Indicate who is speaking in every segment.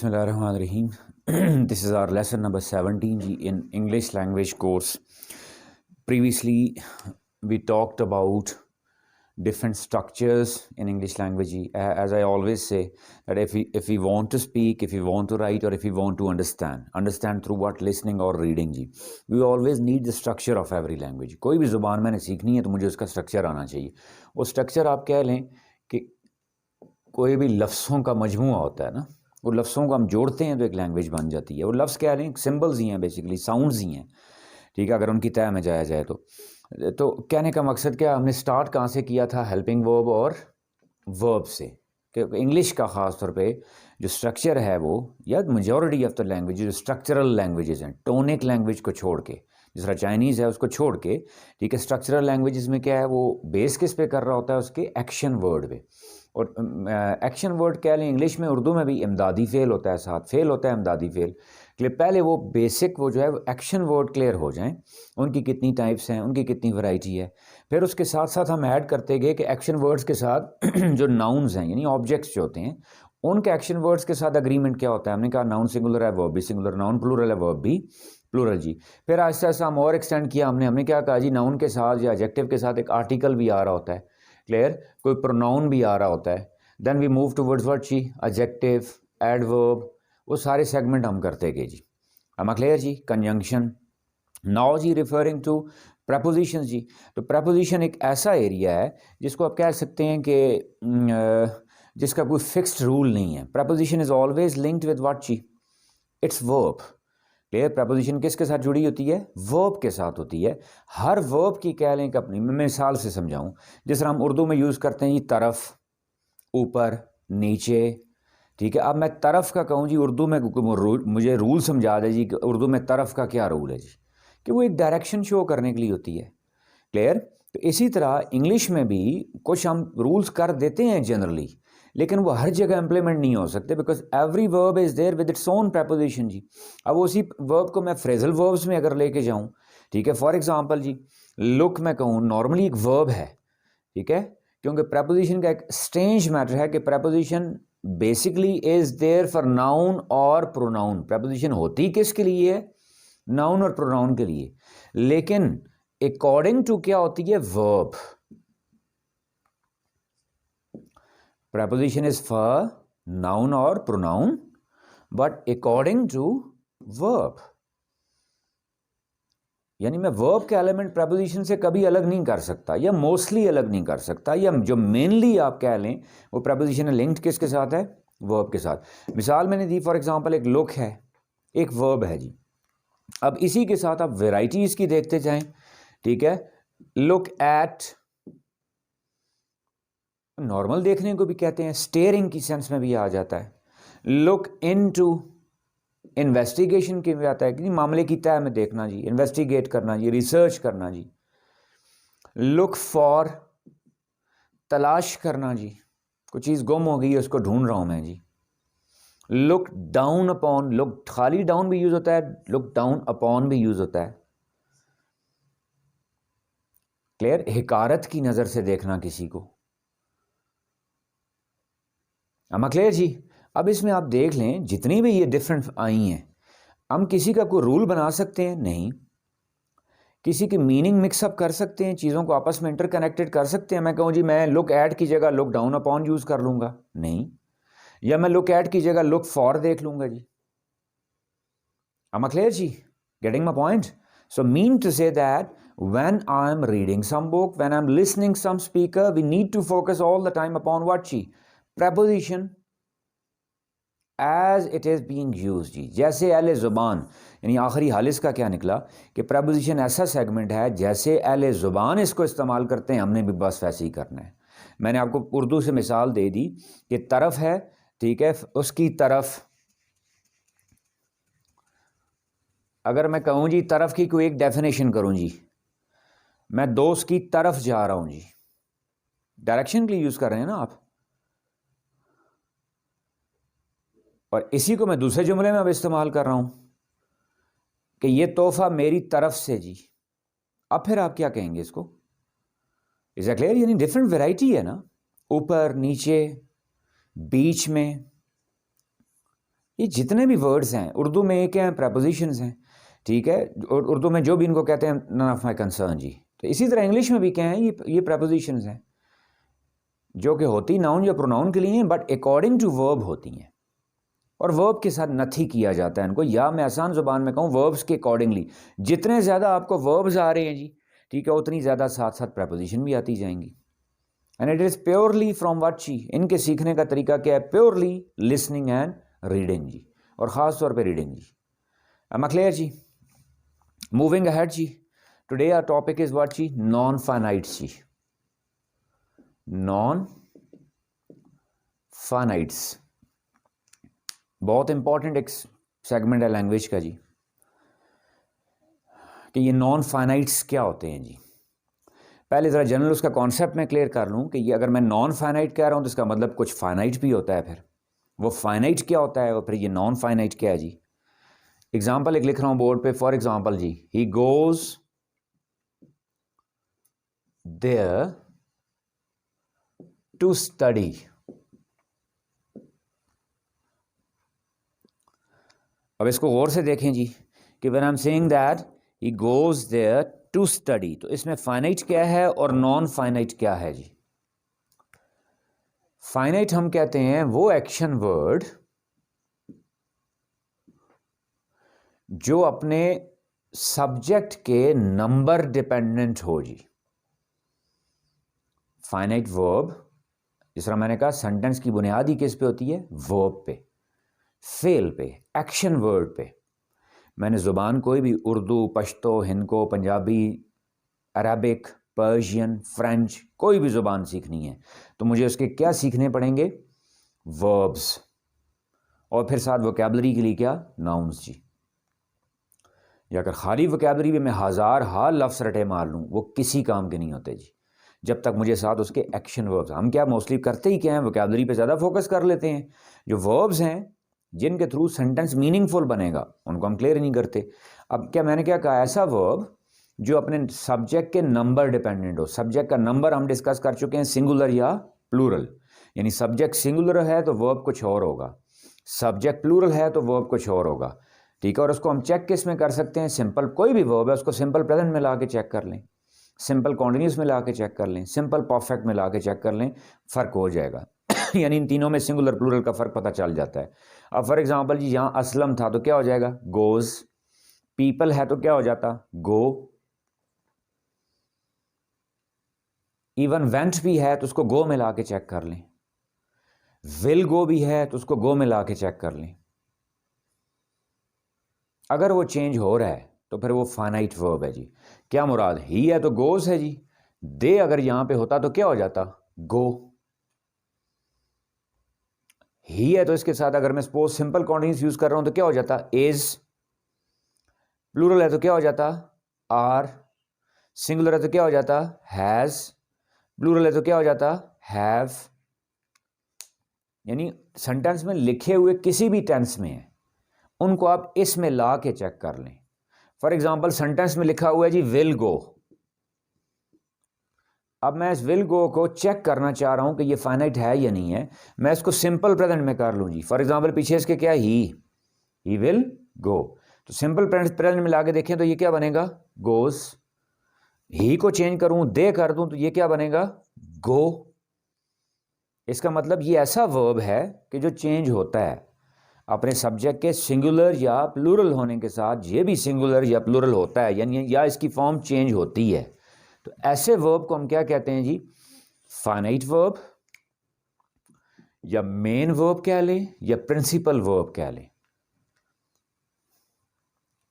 Speaker 1: Bismillahirrahmanirrahim. This is our lesson number 17 in English language course. Previously, we talked about different structures in English language. As I always say, that if we want to speak, if we want to write, or if we want to understand through what listening or reading ji, we always need the structure of every language. कोई भी ज़ुबान मैंने सीखनी है तो मुझे उसका structure आना चाहिए. वो स्ट्रक्चर आप कह लें कि कोई भी लफ्ज़ों का मजमूआ होता है ना, वो लफ्ज़ों को हम जोड़ते हैं तो एक लैंग्वेज बन जाती है. वो लफ्ज़ कह रहे हैं सिम्बल्स ही हैं, बेसिकली साउंड्स ही हैं. ठीक है, अगर उनकी तय में जाया जाए तो कहने का मकसद क्या, हमने स्टार्ट कहाँ से किया था, हेल्पिंग वर्ब और वर्ब से. कि इंग्लिश का ख़ास तौर पे जो स्ट्रक्चर है वो, या मेजॉरिटी ऑफ द लैंग्वेज जो स्ट्रक्चरल लैंग्वेजेस हैं, टोनिक लैंग्वेज को छोड़ के, जिस तरह चाइनीज़ है उसको छोड़ के, ठीक है, स्ट्रक्चरल लैंग्वेजेस में क्या है, वो बेस किस पे कर रहा होता है, उसके एक्शन वर्ड पे. और एक्शन वर्ड कह लें इंग्लिश में, उर्दू में भी इमदादी फ़ेल होता है, साथ फ़ेल होता है इमदादी फ़ेल. पहले वो बेसिक वो जो है वो एक्शन वर्ड क्लियर हो जाएं, उनकी कितनी टाइप्स हैं, उनकी कितनी वैरायटी है. फिर उसके साथ साथ हम ऐड करते गए कि एक्शन वर्ड्स के साथ जो नाउन्स हैं, यानी ऑब्जेक्ट्स जो होते हैं, उनके एक्शन वर्ड्स के साथ अग्रीमेंट क्या होता है. हमने कहा नाउन सिंगुलर है, वर्ब भी सिंगुलर, नाउन प्लूरल है, वर्ब भी प्लूरल जी. फिर आहिस्ता आहिस्ता हम और एक्सटेंड किया, हमने क्या कहा जी, नाउन के साथ या एडजेक्टिव के साथ एक आर्टिकल भी आ रहा होता है, क्लियर, कोई प्रोनाउन भी आ रहा होता है. Then we move towards what जी, एडजेक्टिव, एडवर्ब, वो सारे सेगमेंट हम करते गए जी. am I clear जी. कंजंक्शन नाउ जी, रिफरिंग टू प्रपोजिशन जी. तो प्रपोजिशन एक ऐसा एरिया है जिसको आप कह सकते हैं कि जिसका कोई फिक्स्ड रूल नहीं है. Preposition is always linked with what जी, इट्स वर्ब. क्लियर, प्रपोजिशन किसके साथ जुड़ी होती है, वर्ब के साथ होती है. हर वर्ब की कह लें कि अपनी, मैं मिसाल से समझाऊं, जिस तरह हम उर्दू में यूज़ करते हैं जी, तरफ, ऊपर, नीचे. ठीक है, अब मैं तरफ का कहूँ जी उर्दू में, मुझे रूल समझा दे जी कि उर्दू में तरफ का क्या रूल है जी, कि वो एक डायरेक्शन शो करने के लिए होती है. क्लियर. तो इसी तरह इंग्लिश में भी कुछ हम रूल्स कर देते हैं जनरली, लेकिन वो हर जगह इम्प्लीमेंट नहीं हो सकते, because every verb is there with its own preposition जी. अब उसी वर्ब को मैं फ्रेजल वर्ब्स में अगर लेके जाऊँ, ठीक है, फॉर एग्जांपल जी, लुक मैं कहूँ नॉर्मली एक वर्ब है, ठीक है, क्योंकि प्रपोजिशन का एक स्ट्रेंज मैटर है कि proposition basically is there for noun और प्रोनाउन. प्रपोजिशन होती किसके लिए है, नाउन और प्रोनाउन के लिए, लेकिन अकॉर्डिंग टू क्या होती है, verb. Preposition is for noun और pronoun, but according to verb. यानी मैं वर्ब के एलिमेंट प्रपोजिशन से कभी अलग नहीं कर सकता, या मोस्टली अलग नहीं कर सकता, या जो मेनली आप कह लें वो प्रपोजिशन लिंक्ड किसके साथ है, वर्ब के साथ. मिसाल मैंने दी, फॉर एग्जांपल एक लुक है, एक वर्ब है जी. अब इसी के साथ आप वेराइटीज की देखते जाएं. ठीक है, लुक एट नॉर्मल देखने को भी कहते हैं, स्टेयरिंग की सेंस में भी आ जाता है. लुक इनटू इन्वेस्टिगेशन के भी आता है कि मामले की तह में देखना जी, इन्वेस्टिगेट करना जी, रिसर्च करना जी. लुक फॉर तलाश करना जी, कोई चीज़ गुम हो गई है उसको ढूंढ रहा हूं मैं जी. लुक डाउन अपॉन, लुक खाली डाउन भी यूज होता है, लुक डाउन अपॉन भी यूज होता है. क्लियर, हिकारत की नज़र से देखना किसी को. अमा क्लियर जी. अब इसमें आप देख लें जितनी भी ये डिफरेंट आई हैं, हम किसी का कोई रूल बना सकते हैं नहीं, किसी की मीनिंग मिक्सअप कर सकते हैं, चीज़ों को आपस में इंटरकनेक्टेड कर सकते हैं. मैं कहूँ जी मैं लुक एट की जगह लुक डाउन अपॉन यूज़ कर लूँगा, नहीं, या मैं लुक एट की जगह लुक फॉर देख लूँगा जी. Am I clear ji? Getting my point? So mean to say that when I'm reading some book, when I'm listening some speaker, we need to focus all the time upon what ji, preposition as it is being used जी. जैसे अहले ज़ुबान, यानी आखिरी हालिस का क्या निकला कि preposition ऐसा सेगमेंट है जैसे अहले ज़ुबान इसको इस्तेमाल करते हैं, हमने भी बस वैसे ही करना है. मैंने आपको उर्दू से मिसाल दे दी कि तरफ है, ठीक है, उसकी तरफ, अगर मैं कहूँ जी तरफ की कोई एक डेफिनेशन करूँ जी, मैं दोस्त की तरफ जा रहा हूँ जी, डायरेक्शन के लिए यूज़ कर रहे हैं ना आप. और इसी को मैं दूसरे जुमले में अब इस्तेमाल कर रहा हूँ कि ये तोहफा मेरी तरफ से जी. अब फिर आप क्या कहेंगे इसको, इज दैट क्लियर. यानी डिफरेंट वैरायटी है ना, ऊपर, नीचे, बीच में, ये जितने भी वर्ड्स हैं उर्दू में क्या हैं, प्रपोजिशंस हैं, ठीक है। और उर्दू में जो भी इनको कहते हैं नन ऑफ माई कंसर्न जी। तो इसी तरह इंग्लिश में भी क्या है, ये प्रपोजिशंस हैं जो कि होती नाउन या प्रोनाउन के लिए हैं, बट अकॉर्डिंग टू वर्ब होती हैं, और वर्ब के साथ नथी किया जाता है इनको, या मैं आसान ज़ुबान में कहूँ वर्ब्स के अकॉर्डिंगली। जितने ज़्यादा आपको वर्ब्स आ रहे हैं जी, ठीक है, उतनी ज़्यादा साथ साथ प्रपोजिशन भी आती जाएंगी। And it is purely from what जी, इनके सीखने का तरीका क्या है, प्योरली लिसनिंग एंड रीडिंग जी, और ख़ास तौर पे रीडिंग जी। एम आई क्लियर जी? मूविंग अहेड जी, today our topic is what जी, नॉन फाइनाइट्स जी, नॉन फाइनाइट्स। बहुत इंपॉर्टेंट एक सेगमेंट है लैंग्वेज का जी, कि ये नॉन फाइनाइट्स क्या होते हैं जी। पहले ज़रा जनरल उसका कॉन्सेप्ट मैं क्लियर कर लूँ कि ये अगर मैं नॉन फाइनाइट कह रहा हूँ तो इसका मतलब कुछ फाइनाइट भी होता है, फिर वो फाइनाइट क्या होता है और फिर ये नॉन फाइनाइट क्या है जी। एग्जाम्पल एक लिख रहा हूँ बोर्ड पे, फॉर एग्जाम्पल जी, he goes there to study. अब इसको गौर से देखें जी, कि when I am saying that he goes there to study, तो इसमें फाइनाइट क्या है और नॉन फाइनाइट क्या है जी। फाइनाइट हम कहते हैं वो एक्शन वर्ड जो अपने सब्जेक्ट के नंबर डिपेंडेंट हो जी। फाइनाइट वर्ब, जिस तरह मैंने कहा सेंटेंस की बुनियाद ही किस पे होती है, वर्ब पे, फेल पे, एक्शन वर्ड पे। मैंने ज़ुबान कोई भी Urdu, Pashto, Hindko, Punjabi, Arabic, Persian, French, कोई भी ज़ुबान सीखनी है तो मुझे उसके क्या सीखने पड़ेंगे, वर्ब्स, और फिर साथ वोकैबलरी के लिए क्या, नाउन्स जी। या अगर खाली वोकैबलरी में मैं हज़ार हाल लफ्ज़ रटे मार लूँ, वो किसी काम के नहीं होते जी, जब तक मुझे साथ उसके एक्शन वर्ब्स। हम क्या मोस्टली करते ही क्या हैं, वोकैबलरी पे ज़्यादा फोकस कर लेते हैं, जो वर्ब्स हैं जिनके थ्रू सेंटेंस मीनिंगफुल बनेगा उनको हम क्लियर नहीं करते। अब क्या मैंने क्या कहा, ऐसा वर्ब जो अपने सब्जेक्ट के नंबर डिपेंडेंट हो। सब्जेक्ट का नंबर हम डिस्कस कर चुके हैं, सिंगुलर या प्लूरल, यानी सब्जेक्ट सिंगुलर है तो वर्ब कुछ और होगा, सब्जेक्ट प्लूरल है तो वर्ब कुछ और होगा, ठीक है। और उसको हम चेक किस में कर सकते हैं, सिंपल कोई भी वर्ब है उसको सिंपल प्रेजेंट में ला के चेक कर लें, सिंपल कॉन्टिन्यूस में ला के चेक कर लें, सिंपल परफेक्ट में ला के चेक कर लें, फ़र्क हो जाएगा। यानी इन तीनों में सिंगुलर प्लूरल का फ़र्क पता चल जाता है। अब फॉर एग्जांपल जी, यहाँ असलम था तो क्या हो जाएगा, गोज। पीपल है तो क्या हो जाता, गो। इवन वेंट भी है तो उसको गो में ला के चेक कर लें। विल गो भी है तो उसको गो में ला के चेक कर लें। अगर वो चेंज हो रहा है तो फिर वो फाइनाइट वर्ब है जी। क्या मुराद, ही है तो गोज है जी, दे अगर यहां पे होता तो क्या हो जाता, गो। ही है तो इसके साथ अगर मैं सपोज सिंपल कॉन्टिन्यूस यूज कर रहा हूं तो क्या हो जाता, इज। प्लूरल है तो क्या हो जाता, आर। सिंगुलर है तो क्या हो जाता, हैज। प्लूरल है तो क्या हो जाता, हैव। यानी सेंटेंस में लिखे हुए किसी भी टेंस में है उनको आप इसमें ला के चेक कर लें। फॉर एग्जाम्पल सेंटेंस में लिखा हुआ है जी विल गो, अब मैं इस विल गो को चेक करना चाह रहा हूं कि ये फाइनाइट है या नहीं है, मैं इसको सिंपल प्रेजेंट में कर लूं जी। फॉर एग्जांपल पीछे इसके क्या, ही विल गो, तो सिंपल प्रेजेंट में लाके देखें तो ये क्या बनेगा, गोज। ही को चेंज करूं, दे कर दूं तो ये क्या बनेगा, गो। इसका मतलब ये ऐसा वर्ब है कि जो चेंज होता है अपने सब्जेक्ट के सिंगुलर या प्लूरल होने के साथ, ये भी सिंगुलर या प्लूरल होता है, यानी या इसकी फॉर्म चेंज होती है। तो ऐसे वर्ब को हम क्या कहते हैं जी, फाइनाइट वर्ब, या मेन वर्ब कह लें, या प्रिंसिपल वर्ब कह लें।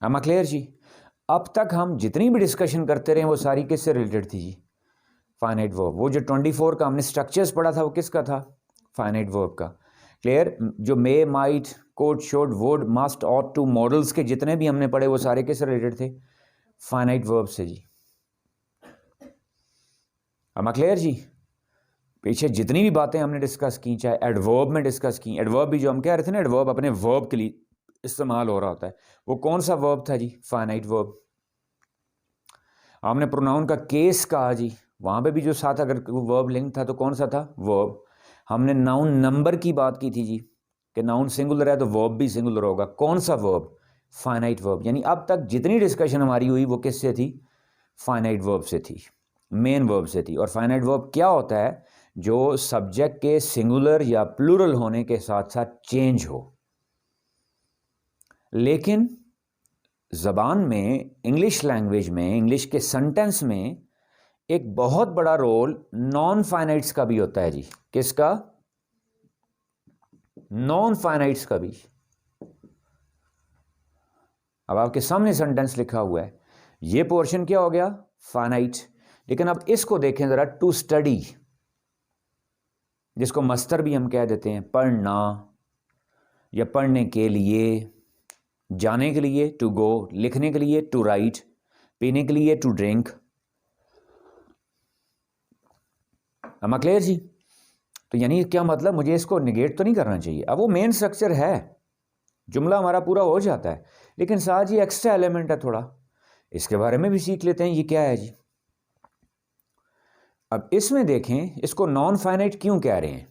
Speaker 1: am I क्लियर जी? अब तक हम जितनी भी डिस्कशन करते रहे वो सारी किससे रिलेटेड थी जी, फाइनाइट वर्ब। वो जो 24 का हमने स्ट्रक्चर्स पढ़ा था वो किसका था, फाइनाइट वर्ब का। क्लियर? जो may, might, could, should, would, must, ought to, modals के जितने भी हमने पढ़े वो सारे किससे रिलेटेड थे, फाइनाइट वर्ब से जी। am I क्लियर जी? पीछे जितनी भी बातें हमने डिस्कस की, चाहे एडवर्ब में डिस्कस की, एडवर्ब भी जो हम कह रहे थे ना, एडवर्ब अपने वर्ब के लिए इस्तेमाल हो रहा होता है, वो कौन सा वर्ब था जी, फाइनाइट वर्ब। हमने प्रोनाउन का केस कहा जी, वहां पे भी जो साथ अगर वर्ब लिंक था तो कौन सा था, वर्ब। हमने नाउन नंबर की बात की थी जी, कि नाउन सिंगुलर है तो वर्ब भी सिंगुलर होगा। कौन सा वर्ब? Finite verb. यानी अब तक जितनी डिस्कशन हमारी हुई वो किससे थी? फाइनाइट वर्ब से थी, मेन वर्ब से थी। और फाइनाइट वर्ब क्या होता है? जो सब्जेक्ट के सिंगुलर या प्लूरल होने के साथ साथ चेंज हो। लेकिन ज़बान में, इंग्लिश लैंग्वेज में, इंग्लिश के सेंटेंस में एक बहुत बड़ा रोल नॉन फाइनाइट्स का भी होता है जी। किसका? नॉन फाइनाइट्स का भी। अब आपके सामने सेंटेंस लिखा हुआ है, ये पोर्शन क्या हो गया? फाइनाइट। लेकिन अब इसको देखें जरा, टू स्टडी, जिसको मस्तर भी हम कह देते हैं, पढ़ना या पढ़ने के लिए, जाने के लिए टू गो, लिखने के लिए टू राइट, पीने के लिए to drink. am I clear जी? तो यानी क्या मतलब, मुझे इसको निगेट तो नहीं करना चाहिए। अब वो मेन स्ट्रक्चर है, जुमला हमारा पूरा हो जाता है, लेकिन साथ ही एक्स्ट्रा एलिमेंट है थोड़ा, इसके बारे में भी सीख लेते हैं। ये क्या है जी? अब इसमें देखें, इसको नॉन फाइनाइट क्यों कह रहे हैं?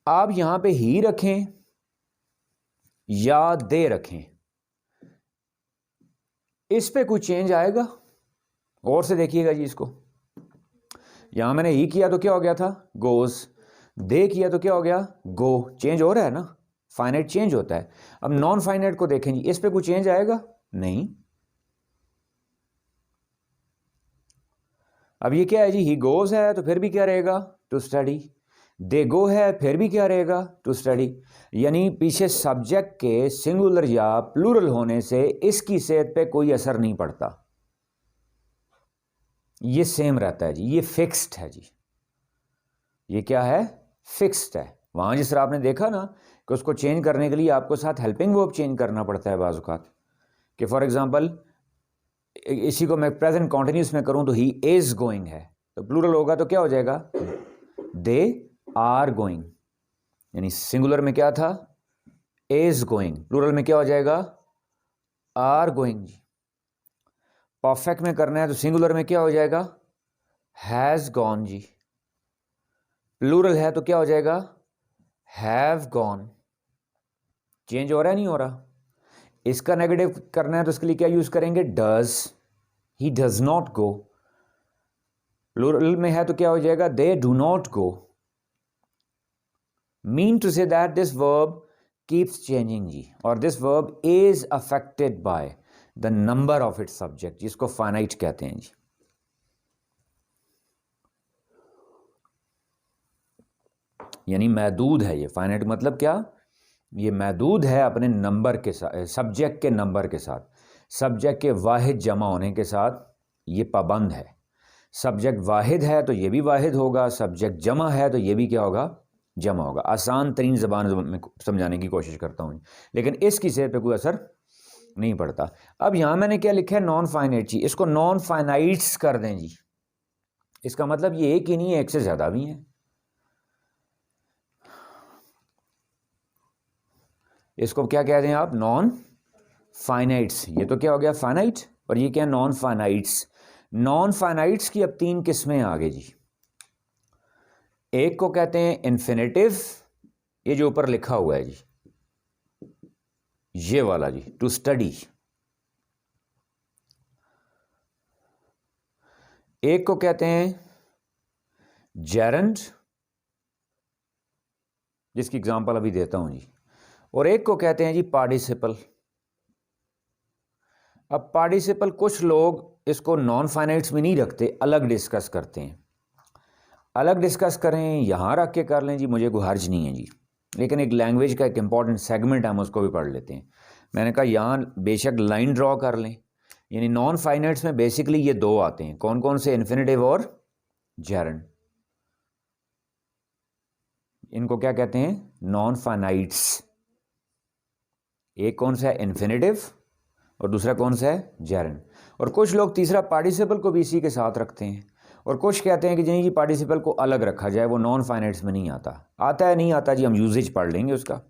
Speaker 1: आप यहां पे ही रखें या दे रखें, इस पे कोई चेंज आएगा? और से देखिएगा जी, इसको यहां मैंने ही किया तो क्या हो गया था? गोज। दे किया तो क्या हो गया? गो। चेंज हो रहा है ना, फाइनाइट चेंज होता है। अब नॉन फाइनाइट को देखें जी, इस पे कोई चेंज आएगा? नहीं। अब ये क्या है जी? ही गोज है तो फिर भी क्या रहेगा? To study. दे गो है फिर भी क्या रहेगा? To study. यानी पीछे सब्जेक्ट के सिंगुलर या प्लूरल होने से इसकी सेहत पे कोई असर नहीं पड़ता, ये सेम रहता है जी, ये फिक्स्ड है जी। ये क्या है? फिक्स्ड है। वहां जिस तरह आपने देखा ना कि उसको चेंज करने के लिए आपको साथ हेल्पिंग वर्ब चेंज करना पड़ता है बाज़ औक़ात, कि फॉर एग्जांपल इसी को मैं प्रेजेंट कॉन्टिन्यूस में करूं तो ही इज गोइंग है, तो प्लूरल होगा तो क्या हो जाएगा? They are going. यानी सिंगुलर में क्या था? Is going. प्लूरल में क्या हो जाएगा? Are going ji. परफेक्ट में करना है तो सिंगुलर में क्या हो जाएगा? Has gone ji. प्लूरल है तो क्या हो जाएगा? Have gone. चेंज हो रहा है नहीं हो रहा? इसका नेगेटिव करना है तो इसके लिए क्या यूज करेंगे? Does. He does not go. Plural में है तो क्या हो जाएगा? They do not go. Mean to say that this verb keeps changing जी, और this verb is affected by the number of its subject, जिसको फाइनाइट कहते हैं जी। यानी महदूद है ये। फाइनाइट मतलब क्या? ये महदूद है अपने नंबर के साथ, सब्जेक्ट के नंबर के साथ, सब्जेक्ट के वाहिद जमा होने के साथ ये पाबंद है। सब्जेक्ट वाहिद है तो ये भी वाहिद होगा, सब्जेक्ट जमा है तो ये भी क्या होगा? जमा होगा। आसान तरीन ज़बान में समझाने की कोशिश करता हूँ, लेकिन इसकी सेहत पे कोई असर नहीं पड़ता। अब यहाँ मैंने क्या लिखा है? नॉन फाइनाइट जी। इसको नॉन फाइनाइट्स कर दें जी। इसका मतलब ये एक ही नहीं है, एक से ज़्यादा भी है। इसको क्या कह दें आप? Non finites. ये तो क्या हो गया? फाइनाइट। और ये क्या? Non finites. नॉन फाइनाइट्स की अब 3 किस्में आ गई जी। एक को कहते हैं इन्फिनेटिव, ये जो ऊपर लिखा हुआ है जी, ये वाला जी, टू स्टडी। एक को कहते हैं जेरंड, जिसकी एग्जांपल अभी देता हूं जी, और एक को कहते हैं जी पार्टिसिपल। अब पार्टिसिपल कुछ लोग इसको नॉन फाइनाइट्स में नहीं रखते, अलग डिस्कस करते हैं। अलग डिस्कस करें, यहां रख के कर लें जी, मुझे कोई हर्ज नहीं है जी, लेकिन एक लैंग्वेज का एक इंपॉर्टेंट सेगमेंट है, हम उसको भी पढ़ लेते हैं। मैंने कहा यहां बेशक लाइन ड्रॉ कर लें। यानी नॉन फाइनाइट्स में बेसिकली ये 2 आते हैं। कौन कौन से? इन्फिनेटिव और जेरंड। इनको क्या कहते हैं? Non finites. एक कौन सा है? इन्फिनेटिव, और दूसरा कौन सा है? जेरंड। और कुछ लोग तीसरा पार्टिसिपल को भी इसी के साथ रखते हैं, और कुछ कहते हैं कि जी पार्टिसिपल को अलग रखा जाए, वो नॉन फाइनाइट्स में नहीं आता। आता है नहीं आता जी, हम यूजेज पढ़ लेंगे उसका।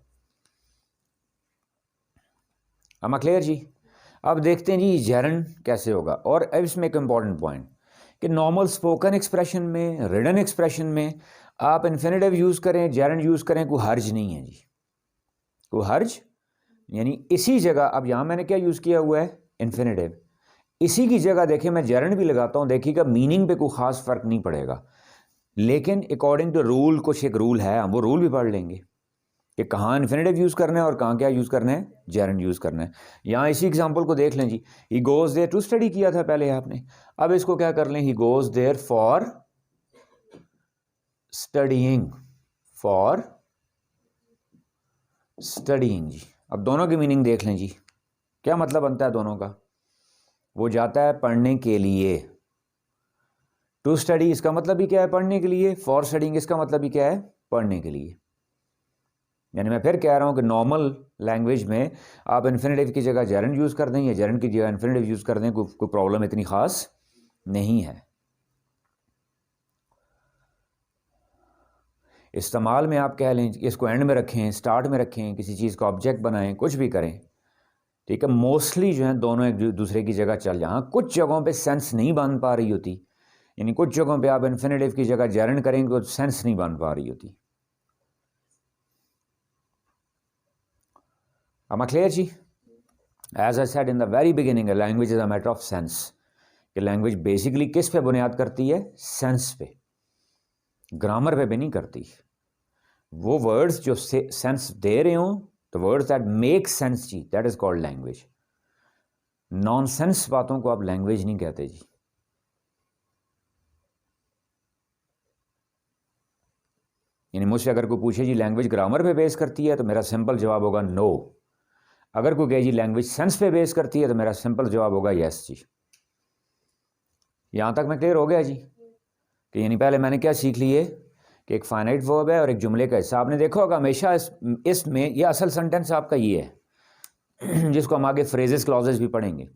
Speaker 1: हम क्लियर जी? अब देखते हैं जी जेरंड कैसे होगा। और अब इसमें एक इंपॉर्टेंट पॉइंट कि नॉर्मल स्पोकन एक्सप्रेशन में, रिटन एक्सप्रेशन में आप इन्फिनेटिव यूज़ करें, जेरेंड यूज़ करें, कोई हर्ज नहीं है जी, कोई हर्ज। यानी इसी जगह, अब यहाँ मैंने क्या यूज़ किया हुआ है, इन्फिनेटिव, इसी की जगह देखें मैं जेरेंड भी लगाता हूँ, देखिएगा मीनिंग पे कोई ख़ास फ़र्क नहीं पड़ेगा, लेकिन अकॉर्डिंग टू रूल, कुछ एक रूल है, हम वो रूल भी पढ़ लेंगे कि कहाँ इन्फिनेटिव यूज़ करना है और कहाँ क्या यूज़ करना है, जेरेंड यूज़ करना है। यहाँ इसी एग्जांपल को देख लें जी, he goes there to study किया था पहले आपने, अब इसको क्या कर लें, he goes there for studying, for studying जी। अब दोनों की मीनिंग देख लें जी, क्या मतलब बनता है दोनों का। वो जाता है पढ़ने के लिए, टू स्टडी इसका मतलब ही क्या है, पढ़ने के लिए, फॉर स्टडीइंग इसका मतलब ही क्या है, पढ़ने के लिए। यानी मैं फिर कह रहा हूँ कि नॉर्मल लैंग्वेज में आप इन्फिनेटिव की जगह जेरेंड यूज़ कर दें या जेरेंड की जगह इन्फिनेटिव यूज़ कर दें, कोई प्रॉब्लम इतनी ख़ास नहीं है। इस्तेमाल में आप कह लें, इसको एंड में रखें, स्टार्ट में रखें, किसी चीज़ का ऑब्जेक्ट बनाएं, कुछ भी करें, ठीक है। मोस्टली जो है दोनों एक दूसरे की जगह चल जाएं। कुछ जगहों पे सेंस नहीं बन पा रही होती, यानी कुछ जगहों पे आप इन्फिनेटिव की जगह जेरेंड करेंगे तो सेंस नहीं बन पा रही होती। Am I clear जी? As I said in the very beginning, a language is a matter of sense. कि लैंग्वेज बेसिकली किस पे बुनियाद करती है, सेंस पे, ग्रामर पे भी नहीं करती। वो वर्ड्स जो सेंस दे रहे हों, the words that make sense जी, that is called language. Nonsense बातों को आप लैंग्वेज नहीं कहते जी। यानी मुझसे अगर कोई पूछे जी लैंग्वेज ग्रामर पे बेस करती है, तो मेरा सिंपल जवाब होगा नो। अगर कोई कहे जी लैंग्वेज सेंस पे बेस करती है, तो मेरा सिंपल जवाब होगा यस जी। यहाँ तक मैं क्लियर हो गया जी? कि यानी पहले मैंने क्या सीख लिए कि एक फाइनाइट वर्ब है और एक जुमले का हिस्सा। आपने देखा होगा हमेशा इसमें ये असल सेंटेंस आपका ये है जिसको हम आगे फ्रेजेस क्लॉजेस भी पढ़ेंगे।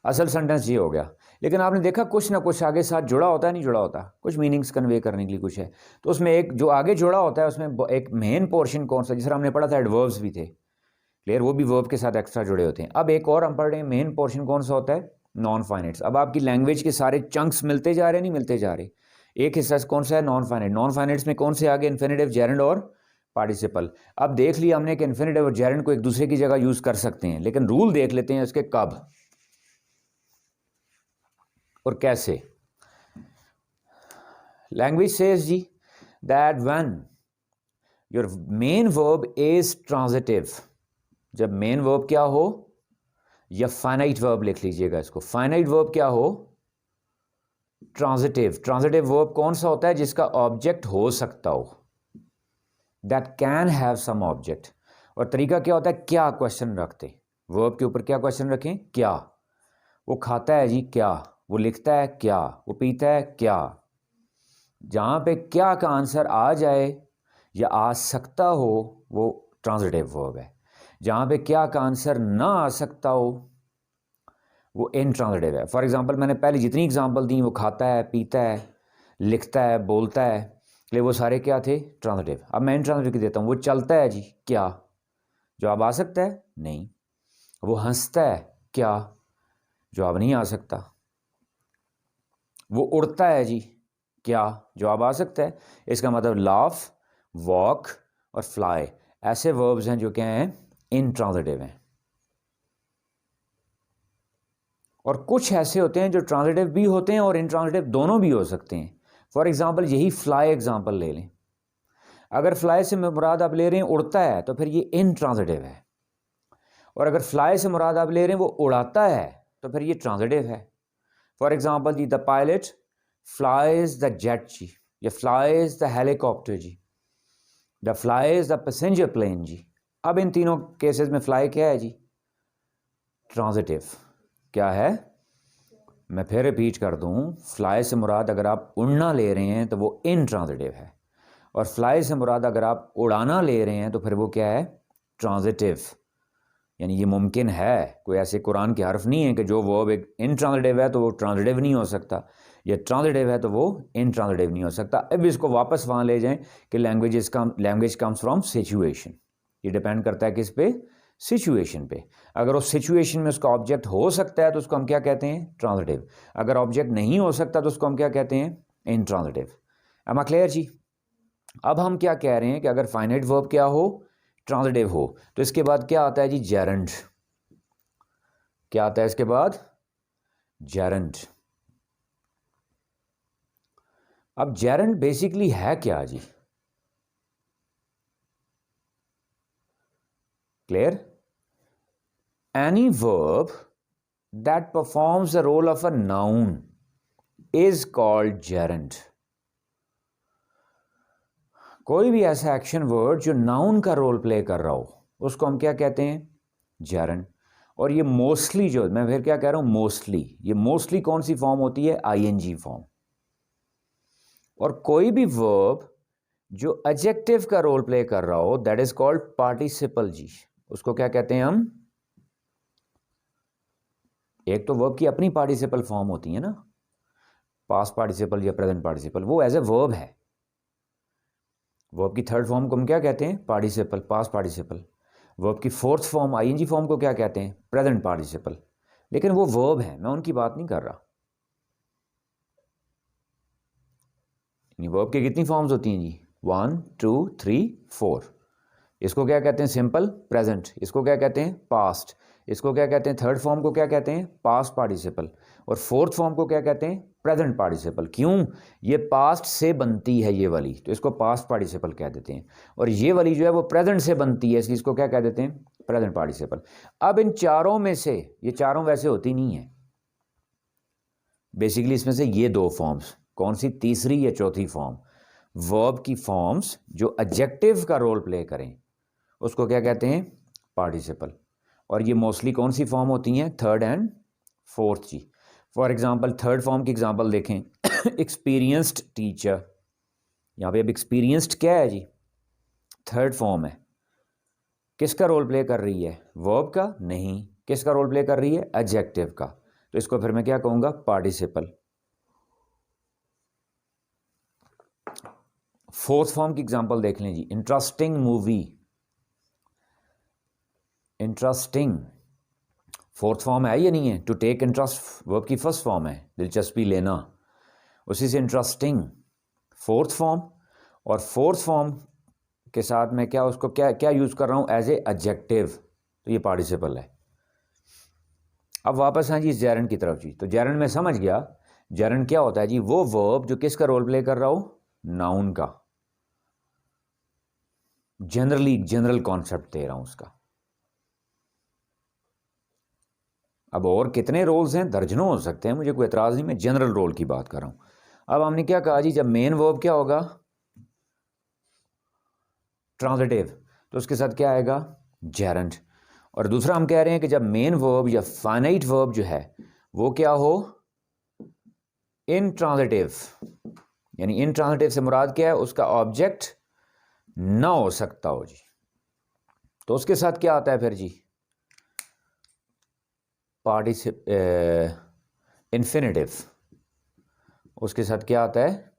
Speaker 1: असल सेंटेंस ये हो गया, लेकिन आपने देखा कुछ ना कुछ आगे साथ जुड़ा होता है, नहीं जुड़ा होता, कुछ मीनिंग्स कन्वे करने के लिए कुछ है, तो उसमें एक जो आगे जुड़ा होता है उसमें एक मेन पोर्शन कौन सा, जिस हमने पढ़ा था एडवर्ब्स भी थे, क्लियर, वो भी वर्ब के साथ एक्स्ट्रा जुड़े होते हैं। अब एक और हम पढ़ रहे हैं, मेन पोर्शन कौन सा होता है, नॉन फाइनाइट्स। अब आपकी लैंग्वेज के सारे चंक्स मिलते जा रहे, नहीं मिलते जा रहे। एक हिस्सा कौन सा है, नॉन फाइनाइट। नॉन फाइनाइट्स में कौन से आगे, इन्फिनेटिव, जेरेंड और पार्टिसिपल। अब देख लिया हमने कि इन्फिनेटिव और जेरेंड को एक दूसरे की जगह यूज कर सकते हैं, लेकिन रूल देख लेते हैं उसके कब और कैसे। लैंग्वेज सेज जी that when your main verb is transitive, जब मेन वर्ब क्या हो, या फाइनाइट वर्ब लिख लीजिएगा इसको, फाइनाइट वर्ब क्या हो, ट्रांजिटिव। ट्रांजिटिव वर्ब कौन सा होता है, जिसका ऑब्जेक्ट हो सकता हो, that can have some object. और तरीका क्या होता है, क्या क्वेश्चन रखते, वर्ब के ऊपर क्या क्वेश्चन रखें, क्या। वो खाता है जी, क्या। वो लिखता है, क्या। वो पीता है, क्या। जहां पे क्या का आंसर आ जाए या आ सकता हो, वो ट्रांजिटिव वर्ब है। जहां पे क्या का आंसर ना आ सकता हो, वो इनट्रांजिटिव है। फॉर एग्जांपल मैंने पहले जितनी एग्जांपल दी, वो खाता है, पीता है, लिखता है, बोलता है, इसलिए वो सारे क्या थे, ट्रांजिटिव। अब मैं इनट्रांजिटिव की देता हूँ, वो चलता है जी, क्या। जवाब आ सकता है, नहीं। वो हंसता है, क्या। जवाब नहीं आ सकता। वो उड़ता है जी, क्या। जवाब आ सकता है। इसका मतलब लाफ, वॉक और फ्लाई ऐसे वर्ब्स हैं जो क्या हैं, इनट्रांजिटिव हैं। और कुछ ऐसे होते हैं जो ट्रांजिटिव भी होते हैं और इनट्रांजिटिव दोनों भी हो सकते हैं। फॉर एग्जांपल यही फ्लाई एग्जांपल ले लें, अगर फ्लाई से मुराद आप ले रहे हैं उड़ता है, तो फिर ये इनट्रांजिटिव है। और अगर फ्लाई से मुराद आप ले रहे हैं वो उड़ाता है, तो फिर ये ट्रांजिटिव है। फॉर एग्जांपल जी, the pilot flies the jet जी, या फ्लाइज द हेलीकॉप्टर जी, the flies the passenger plane जी। अब इन तीनों केसेस में फ्लाई क्या है जी, ट्रांजिटिव। क्या है, मैं फिर रिपीट कर दूं, फ्लाई से मुराद अगर आप उड़ना ले रहे हैं तो वो इनट्रांजिटिव है, और फ्लाई से मुराद अगर आप उड़ाना ले रहे हैं तो फिर वो क्या है, ट्रांजिटिव। यानी ये मुमकिन है, कोई ऐसे कुरान के हर्फ नहीं है कि जो वर्ब एक इनट्रांजिटिव है तो वो ट्रांजिटिव नहीं हो सकता, या ट्रांजिटिव है तो वो इनट्रांजिटिव नहीं हो सकता। अब इसको वापस वहाँ ले जाएं कि लैंग्वेज कम्स फ्रॉम सिचुएशन। ये डिपेंड करता है किस पे, सिचुएशन पे। अगर उस सिचुएशन में उसका ऑब्जेक्ट हो सकता है तो उसको हम क्या कहते हैं, ट्रांजिटिव। अगर ऑब्जेक्ट नहीं हो सकता तो उसको हम क्या कहते हैं, इनट्रांजिटिव। एम आई क्लियर जी? अब हम क्या कह रहे हैं कि अगर फाइनाइट वर्ब क्या हो, ट्रांजिटिव हो, तो इसके बाद क्या आता है जी, जेरंड। क्या आता है इसके बाद, जेरंड। अब जेरंड बेसिकली है क्या जी, clear? Any verb that performs the role of a noun is called gerund. कोई भी ऐसा एक्शन वर्ड जो नाउन का रोल प्ले कर रहा हो उसको हम क्या कहते हैं, जेरंड। और ये मोस्टली, जो मैं फिर क्या कह रहा हूं, मोस्टली, ये मोस्टली कौन सी फॉर्म होती है, आईएनजी फॉर्म। और कोई भी वर्ब जो एडजेक्टिव का रोल प्ले कर रहा हो दैट इज कॉल्ड पार्टिसिपल जी, उसको क्या कहते हैं हम। एक तो वर्ब की अपनी पार्टिसिपल फॉर्म होती है ना, पास्ट पार्टिसिपल या प्रेजेंट पार्टिसिपल, वो एज ए वर्ब है। वर्ब की थर्ड फॉर्म को हम क्या कहते हैं, पार्टिसिपल, पास्ट पार्टिसिपल। वर्ब की फोर्थ फॉर्म आईएनजी फॉर्म को क्या कहते हैं, प्रेजेंट पार्टिसिपल। लेकिन वो वर्ब है, मैं उनकी बात नहीं कर रहा। वर्ब की कितनी फॉर्म्स होती हैं जी, 1 2 3 4। इसको क्या कहते हैं, सिंपल प्रेजेंट। इसको क्या कहते हैं, पास्ट। इसको क्या कहते हैं, थर्ड फॉर्म को क्या कहते हैं, पास्ट पार्टिसिपल। और फोर्थ फॉर्म को क्या कहते हैं, प्रेजेंट पार्टिसिपल। क्यों, ये पास्ट से बनती है ये वाली, तो इसको पास्ट पार्टिसिपल कह देते हैं। और ये वाली जो है वो प्रेजेंट से बनती है, इसलिए इसको क्या कह देते हैं, प्रेजेंट पार्टिसिपल। अब इन चारों में से ये चारों वैसे होती नहीं है, बेसिकली इसमें से ये दो फॉर्म्स, कौन सी, तीसरी या चौथी फॉर्म, वर्ब की फॉर्म्स जो एडजेक्टिव का रोल प्ले करें उसको क्या कहते हैं, पार्टिसिपल। और ये मोस्टली कौन सी फॉर्म होती हैं, थर्ड एंड फोर्थ जी। फॉर एग्जांपल थर्ड फॉर्म की एग्जांपल देखें, एक्सपीरियंस्ड टीचर। यहाँ पे अब एक्सपीरियंस्ड क्या है जी, थर्ड फॉर्म है। किसका रोल प्ले कर रही है, वर्ब का नहीं, किसका रोल प्ले कर रही है, एडजेक्टिव का। तो इसको फिर मैं क्या कहूँगा, पार्टिसिपल। फोर्थ फॉर्म की एग्जांपल देख लें जी, interesting movie. Interesting fourth form है या नहीं है, टू टेक इंटरेस्ट वर्ब की फर्स्ट फॉर्म है, दिलचस्पी लेना, उसी से इंटरेस्टिंग फोर्थ फॉर्म। और फोर्थ फॉर्म के साथ मैं क्या उसको क्या क्या यूज़ कर रहा हूँ, एज ए एडजेक्टिव, तो ये पार्टिसिपल है। अब वापस आए जी जेरंड की तरफ जी। तो जेरंड में समझ गया, जेरंड क्या होता है जी, वो वर्ब जो किसका रोल प्ले कर रहा हो, नाउन का। जनरल कॉन्सेप्ट दे रहा हूं उसका। अब और कितने रोल्स हैं, दर्जनों हो सकते हैं, मुझे कोई एतराज़ नहीं, मैं जनरल रोल की बात कर रहा हूं। अब हमने क्या कहा जी, जब मेन वर्ब क्या होगा, ट्रांजिटिव, तो उसके साथ क्या आएगा, जेरंड। और दूसरा हम कह रहे हैं कि जब मेन वर्ब या फाइनाइट वर्ब जो है वो क्या हो, इनट्रांजिटिव। यानी इनट्रांजिटिव से मुराद क्या है, उसका ऑब्जेक्ट ना हो सकता हो जी, तो उसके साथ क्या आता है फिर जी, पार्टिसिप इन्फिनेटिव। उसके साथ क्या आता है,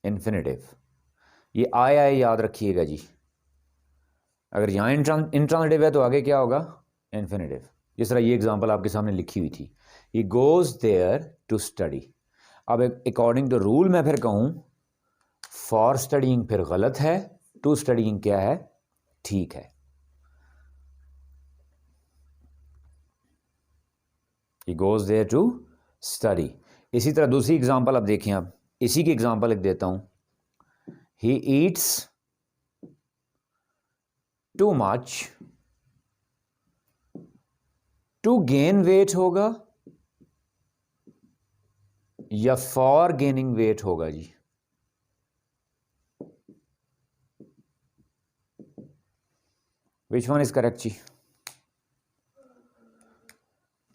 Speaker 1: इन्फिनेटिव। ये आया है, याद रखिएगा जी। अगर यहाँ इंट्रांजिटिव है तो आगे क्या होगा, इन्फिनेटिव। जिस तरह ये एग्जांपल आपके सामने लिखी हुई थी, he goes there to study. अब अकॉर्डिंग टू रूल मैं फिर कहूँ, फॉर स्टडीइंग फिर गलत है, टू स्टडीइंग क्या है, ठीक है। He goes there to study. इसी तरह दूसरी एग्जांपल अब देखें, अब इसी की एग्जांपल लिख देता हूं, he eats too much to gain weight होगा या फॉर गेनिंग वेट होगा जी, विच वन इज करेक्ट जी।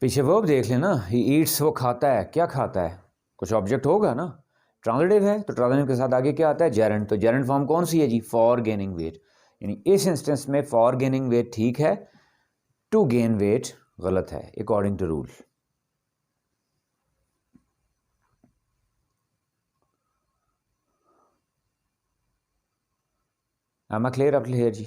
Speaker 1: पीछे वर्ब देख लेना, ही ईट्स वो खाता है, क्या खाता है, कुछ ऑब्जेक्ट होगा ना, ट्रांजिटिव है तो ट्रांजिटिव के साथ आगे क्या आता है, जेरंड। तो जेरंड फॉर्म कौन सी है जी, फॉर गेनिंग वेट। यानी इस इंस्टेंस में फॉर गेनिंग वेट ठीक है, टू गेन वेट गलत है according to rule. am I clear up here जी।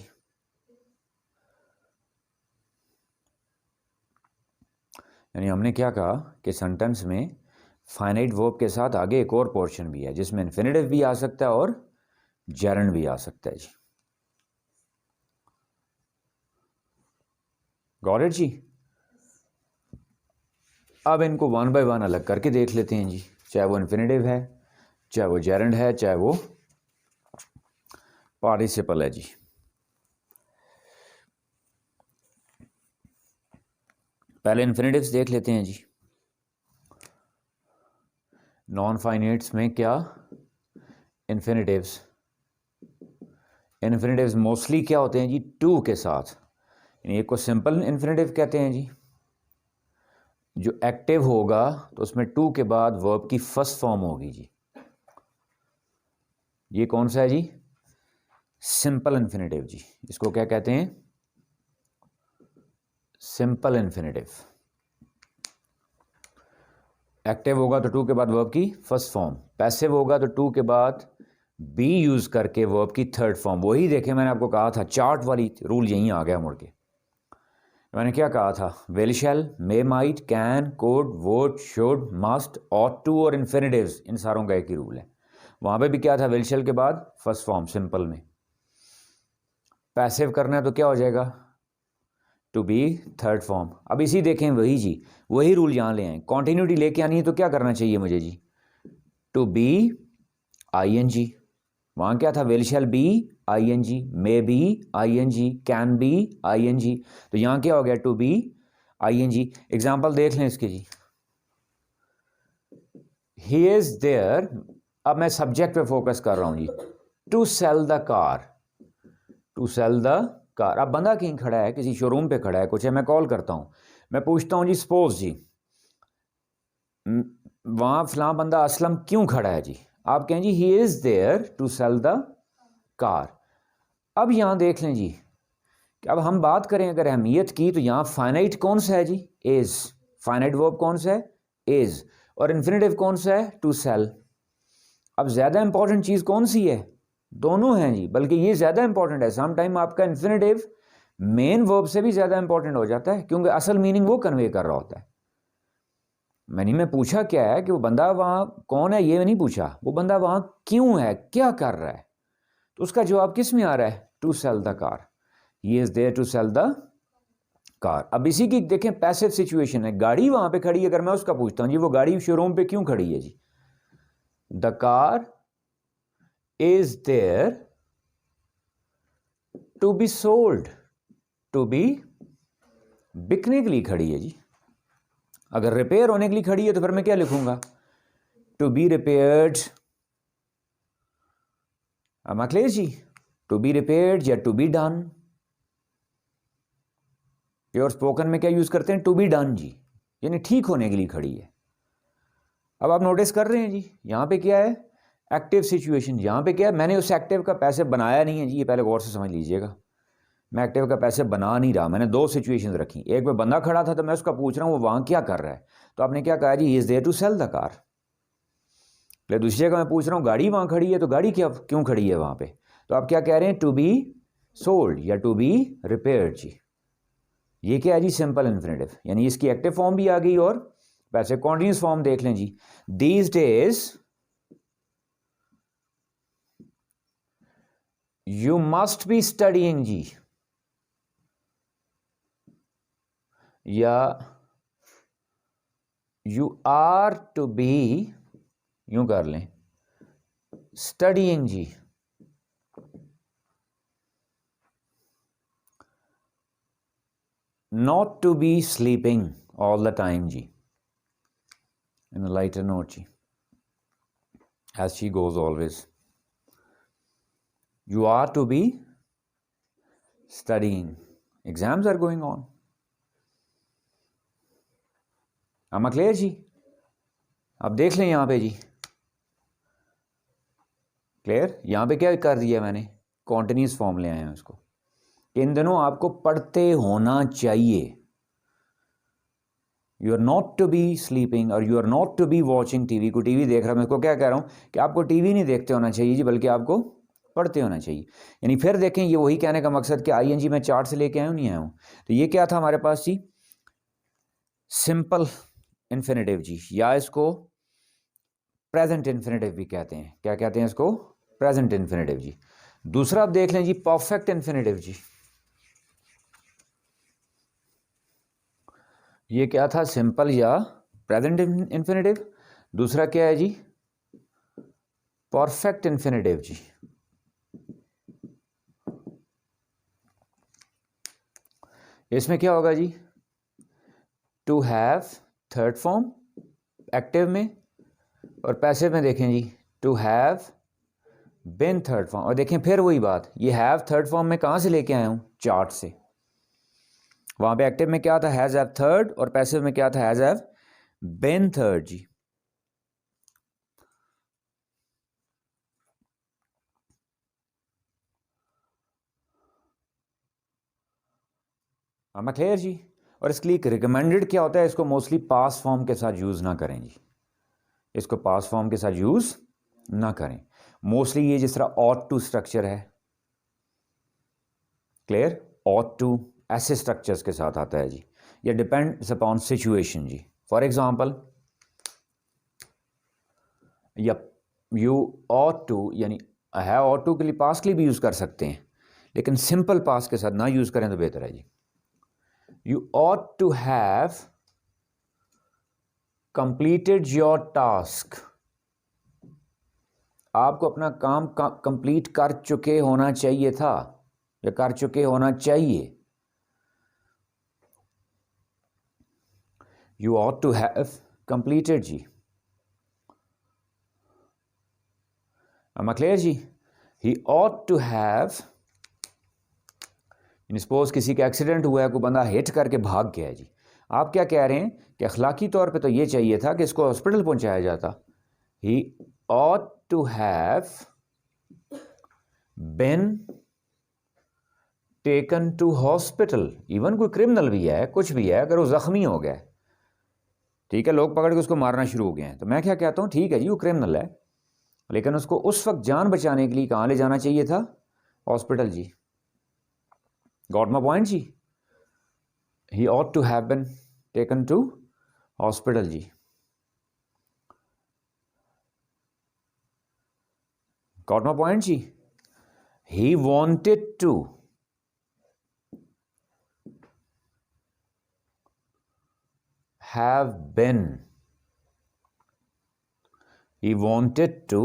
Speaker 1: यानी हमने क्या कहा कि सेंटेंस में फाइनाइट वर्ब के साथ आगे एक और पोर्शन भी है जिसमें इन्फिनेटिव भी आ सकता है और जेरंड भी आ सकता है जी। गॉट इट जी। अब इनको वन बाय वन अलग करके देख लेते हैं जी, चाहे वो इन्फिनेटिव है, चाहे वो जेरंड है, चाहे वो पार्टिसिपल है जी। पहले इन्फिनेटिव्स देख लेते हैं जी। नॉन फाइनाइट्स में क्या इन्फिनेटिव्स मोस्टली क्या होते हैं जी, टू के साथ। यानी एक को सिंपल इन्फिनेटिव कहते हैं जी, जो एक्टिव होगा तो उसमें टू के बाद वर्ब की फर्स्ट फॉर्म होगी जी। ये कौन सा है जी, सिंपल इन्फिनेटिव जी। इसको क्या कहते हैं, सिंपल इन्फिनेटिव। एक्टिव होगा तो टू के बाद वर्ब की फर्स्ट फॉर्म, पैसिव होगा तो टू के बाद बी यूज करके वर्ब की थर्ड फॉर्म। वही देखे मैंने आपको कहा था, चार्ट वाली रूल यहीं आ गया मुड़ के। मैंने क्या कहा था, will shall, may might, can, could, would, should, must, ought to और इन्फिनेटिव्स, इन सारों का एक ही रूल है। वहां पे भी क्या था, विल शैल के बाद फर्स्ट फॉर्म सिंपल में। पैसिव करना है तो क्या हो जाएगा, टू बी थर्ड फॉर्म। अब इसी देखें, वही जी, वही रूल यहाँ ले आए। कॉन्टिन्यूटी लेके आनी है तो क्या करना चाहिए मुझे जी, to be I N G. वहां क्या था, will shall be I N G, may be I N G, can be I N G. तो यहां क्या हो गया, to be I N G. Example देख लें इसके जी, ही इज देयर। अब मैं सब्जेक्ट पे फोकस कर रहा हूं जी, to sell the car, to sell the car. अब बंदा कहीं खड़ा है, किसी शोरूम पे खड़ा है, कुछ है, मैं कॉल करता हूं, मैं पूछता हूं जी, सपोज जी वहां फलां बंदा असलम क्यों खड़ा है जी, आप कहें जी he is there to sell the car. अब यहां देख लें जी कि अब हम बात करें अगर अहमियत की, तो यहां फाइनाइट कौन सा है जी, इज। फाइनाइट वर्ब कौन सा है, इज। और इन्फिनेटिव कौन सा है, टू सेल। अब ज्यादा इंपॉर्टेंट चीज कौन सी है, दोनों हैं जी, बल्कि ये ज्यादा इंपॉर्टेंट है। सम टाइम आपका इन्फिनेटिव मेन वर्ब से भी ज्यादा इंपॉर्टेंट हो जाता है, क्योंकि असल मीनिंग वो कन्वे कर रहा होता है। मैं पूछा क्या है कि वो बंदा वहां कौन है, ये नहीं पूछा, वो बंदा वहां क्यों है, क्या कर रहा है। तो उसका जवाब किस में आ रहा है, to sell the car. He is there to sell the car. अब इसी की देखें पैसिव सिचुएशन है, गाड़ी वहां पे खड़ी है, अगर मैं उसका पूछता हूं जी वो गाड़ी शोरूम पे क्यों खड़ी है जी, the car is there to be sold, to be बिकने के लिए खड़ी है जी। अगर रिपेयर होने के लिए खड़ी है तो फिर मैं क्या लिखूंगा, टू बी रिपेयर्ड। क्लियर जी, टू बी रिपेयर्ड या to be done. Pure spoken में क्या यूज करते हैं, टू बी डन जी, यानी ठीक होने के लिए खड़ी है। अब आप नोटिस कर रहे हैं जी, यहां पे क्या है, एक्टिव सिचुएशन। यहां पे क्या है, मैंने उस एक्टिव का पैसे बनाया नहीं है जी, ये पहले गौर से समझ लीजिएगा। मैं एक्टिव का पैसे बना नहीं रहा, मैंने दो सिचुएशंस रखी। एक में बंदा खड़ा था तो मैं उसका पूछ रहा हूं वो वहां क्या कर रहा है, तो आपने क्या कहा जी, he is there to sell the car. फिर दूसरी जगह मैं पूछ रहा हूं गाड़ी वहां खड़ी है, तो गाड़ी क्या क्यों खड़ी है वहां पे, तो आप क्या कह रहे हैं, टू बी सोल्ड या टू बी रिपेयर्ड जी। ये क्या है जी, सिंपल इन्फिनेटिव, यानी इसकी एक्टिव फॉर्म भी आ गई और वैसे कॉन्टिन्यूस फॉर्म देख लें जी, these days you must be studying जी, या यू आर टू बी, यूं कर लें, स्टडीइंग जी। Not to be sleeping all the time जी, इन अ लाइटर नोट जी, as she goes always. You are to be studying. Exams are going on. Am I clear जी? अब देख लें यहाँ पे जी, क्लियर। यहाँ पे क्या कर दिया मैंने, कॉन्टिन्यूस फॉर्म ले आए हैं उसको। इन दिनों आपको पढ़ते होना चाहिए। You are not to be sleeping और you are not to be watching TV. को टीवी देख रहा हूं, मैं इसको क्या कह रहा हूं कि आपको टीवी नहीं देखते होना चाहिए जी, बल्कि आपको पढ़ते होना चाहिए। यानी फिर देखें, ये वही कहने का मकसद कि आईएनजी मैं चार्ट से लेके आया हूं, नहीं आया हूं। तो ये क्या था हमारे पास जी, सिंपल इन्फिनेटिव जी, या इसको प्रेजेंट इन्फिनेटिव भी कहते हैं। क्या कहते हैं इसको, प्रेजेंट इन्फिनेटिव जी। दूसरा आप देख लें जी परफेक्ट इन्फिनेटिव जी। ये क्या था, सिंपल या प्रेजेंट इन्फिनेटिव। दूसरा क्या है जी, परफेक्ट इन्फिनेटिव जी। इसमें क्या होगा जी, to have third form active में, और पैसिव में देखें जी to have been third form. और देखें फिर वही बात, ये हैव थर्ड फॉर्म में कहाँ से लेके आया हूँ, चार्ट से। वहाँ पे एक्टिव में क्या था, हैज़ हैव थर्ड, और पैसिव में क्या था, हैज़ हैव बिन थर्ड जी। मैं क्लियर जी। और इसके लिए रिकमेंडेड क्या होता है, इसको मोस्टली पास फॉर्म के साथ यूज़ ना करें जी, इसको पास फॉर्म के साथ यूज़ ना करें। मोस्टली ये जिस तरह ऑट टू स्ट्रक्चर है, क्लियर, ऑट टू ऐसे स्ट्रक्चर्स के साथ आता है जी। ये डिपेंड्स अपॉन सिचुएशन जी। फॉर एग्जांपल, या यू ऑट टू, यानी है ऑट टू के लिए पास के लिए भी यूज़ कर सकते हैं, लेकिन सिंपल पास के साथ ना यूज़ करें तो बेहतर है जी। You ought to have completed your task, आपको अपना काम कंप्लीट कर चुके होना चाहिए था, या कर चुके होना चाहिए। You ought to have completed जी। Am I clear जी? He ought to have, suppose किसी का एक्सीडेंट हुआ है, कोई बंदा हिट करके भाग गया है जी, आप क्या कह रहे हैं कि अखलाकी तौर पे तो ये चाहिए था कि इसको हॉस्पिटल पहुंचाया जाता। He ought to have been taken to hospital। Even कोई क्रिमिनल भी है, कुछ भी है, अगर वो जख्मी हो गया, ठीक है, लोग पकड़ के उसको मारना शुरू हो गए हैं, तो मैं क्या कहता हूँ, ठीक है जी वो क्रिमिनल है, लेकिन उसको उस वक्त जान बचाने के लिए कहाँ ले जाना चाहिए था, हॉस्पिटल जी। गॉट माय पॉइंट जी। He ought to have been taken to hospital जी। गॉट माय पॉइंट जी। He wanted to have been, he wanted to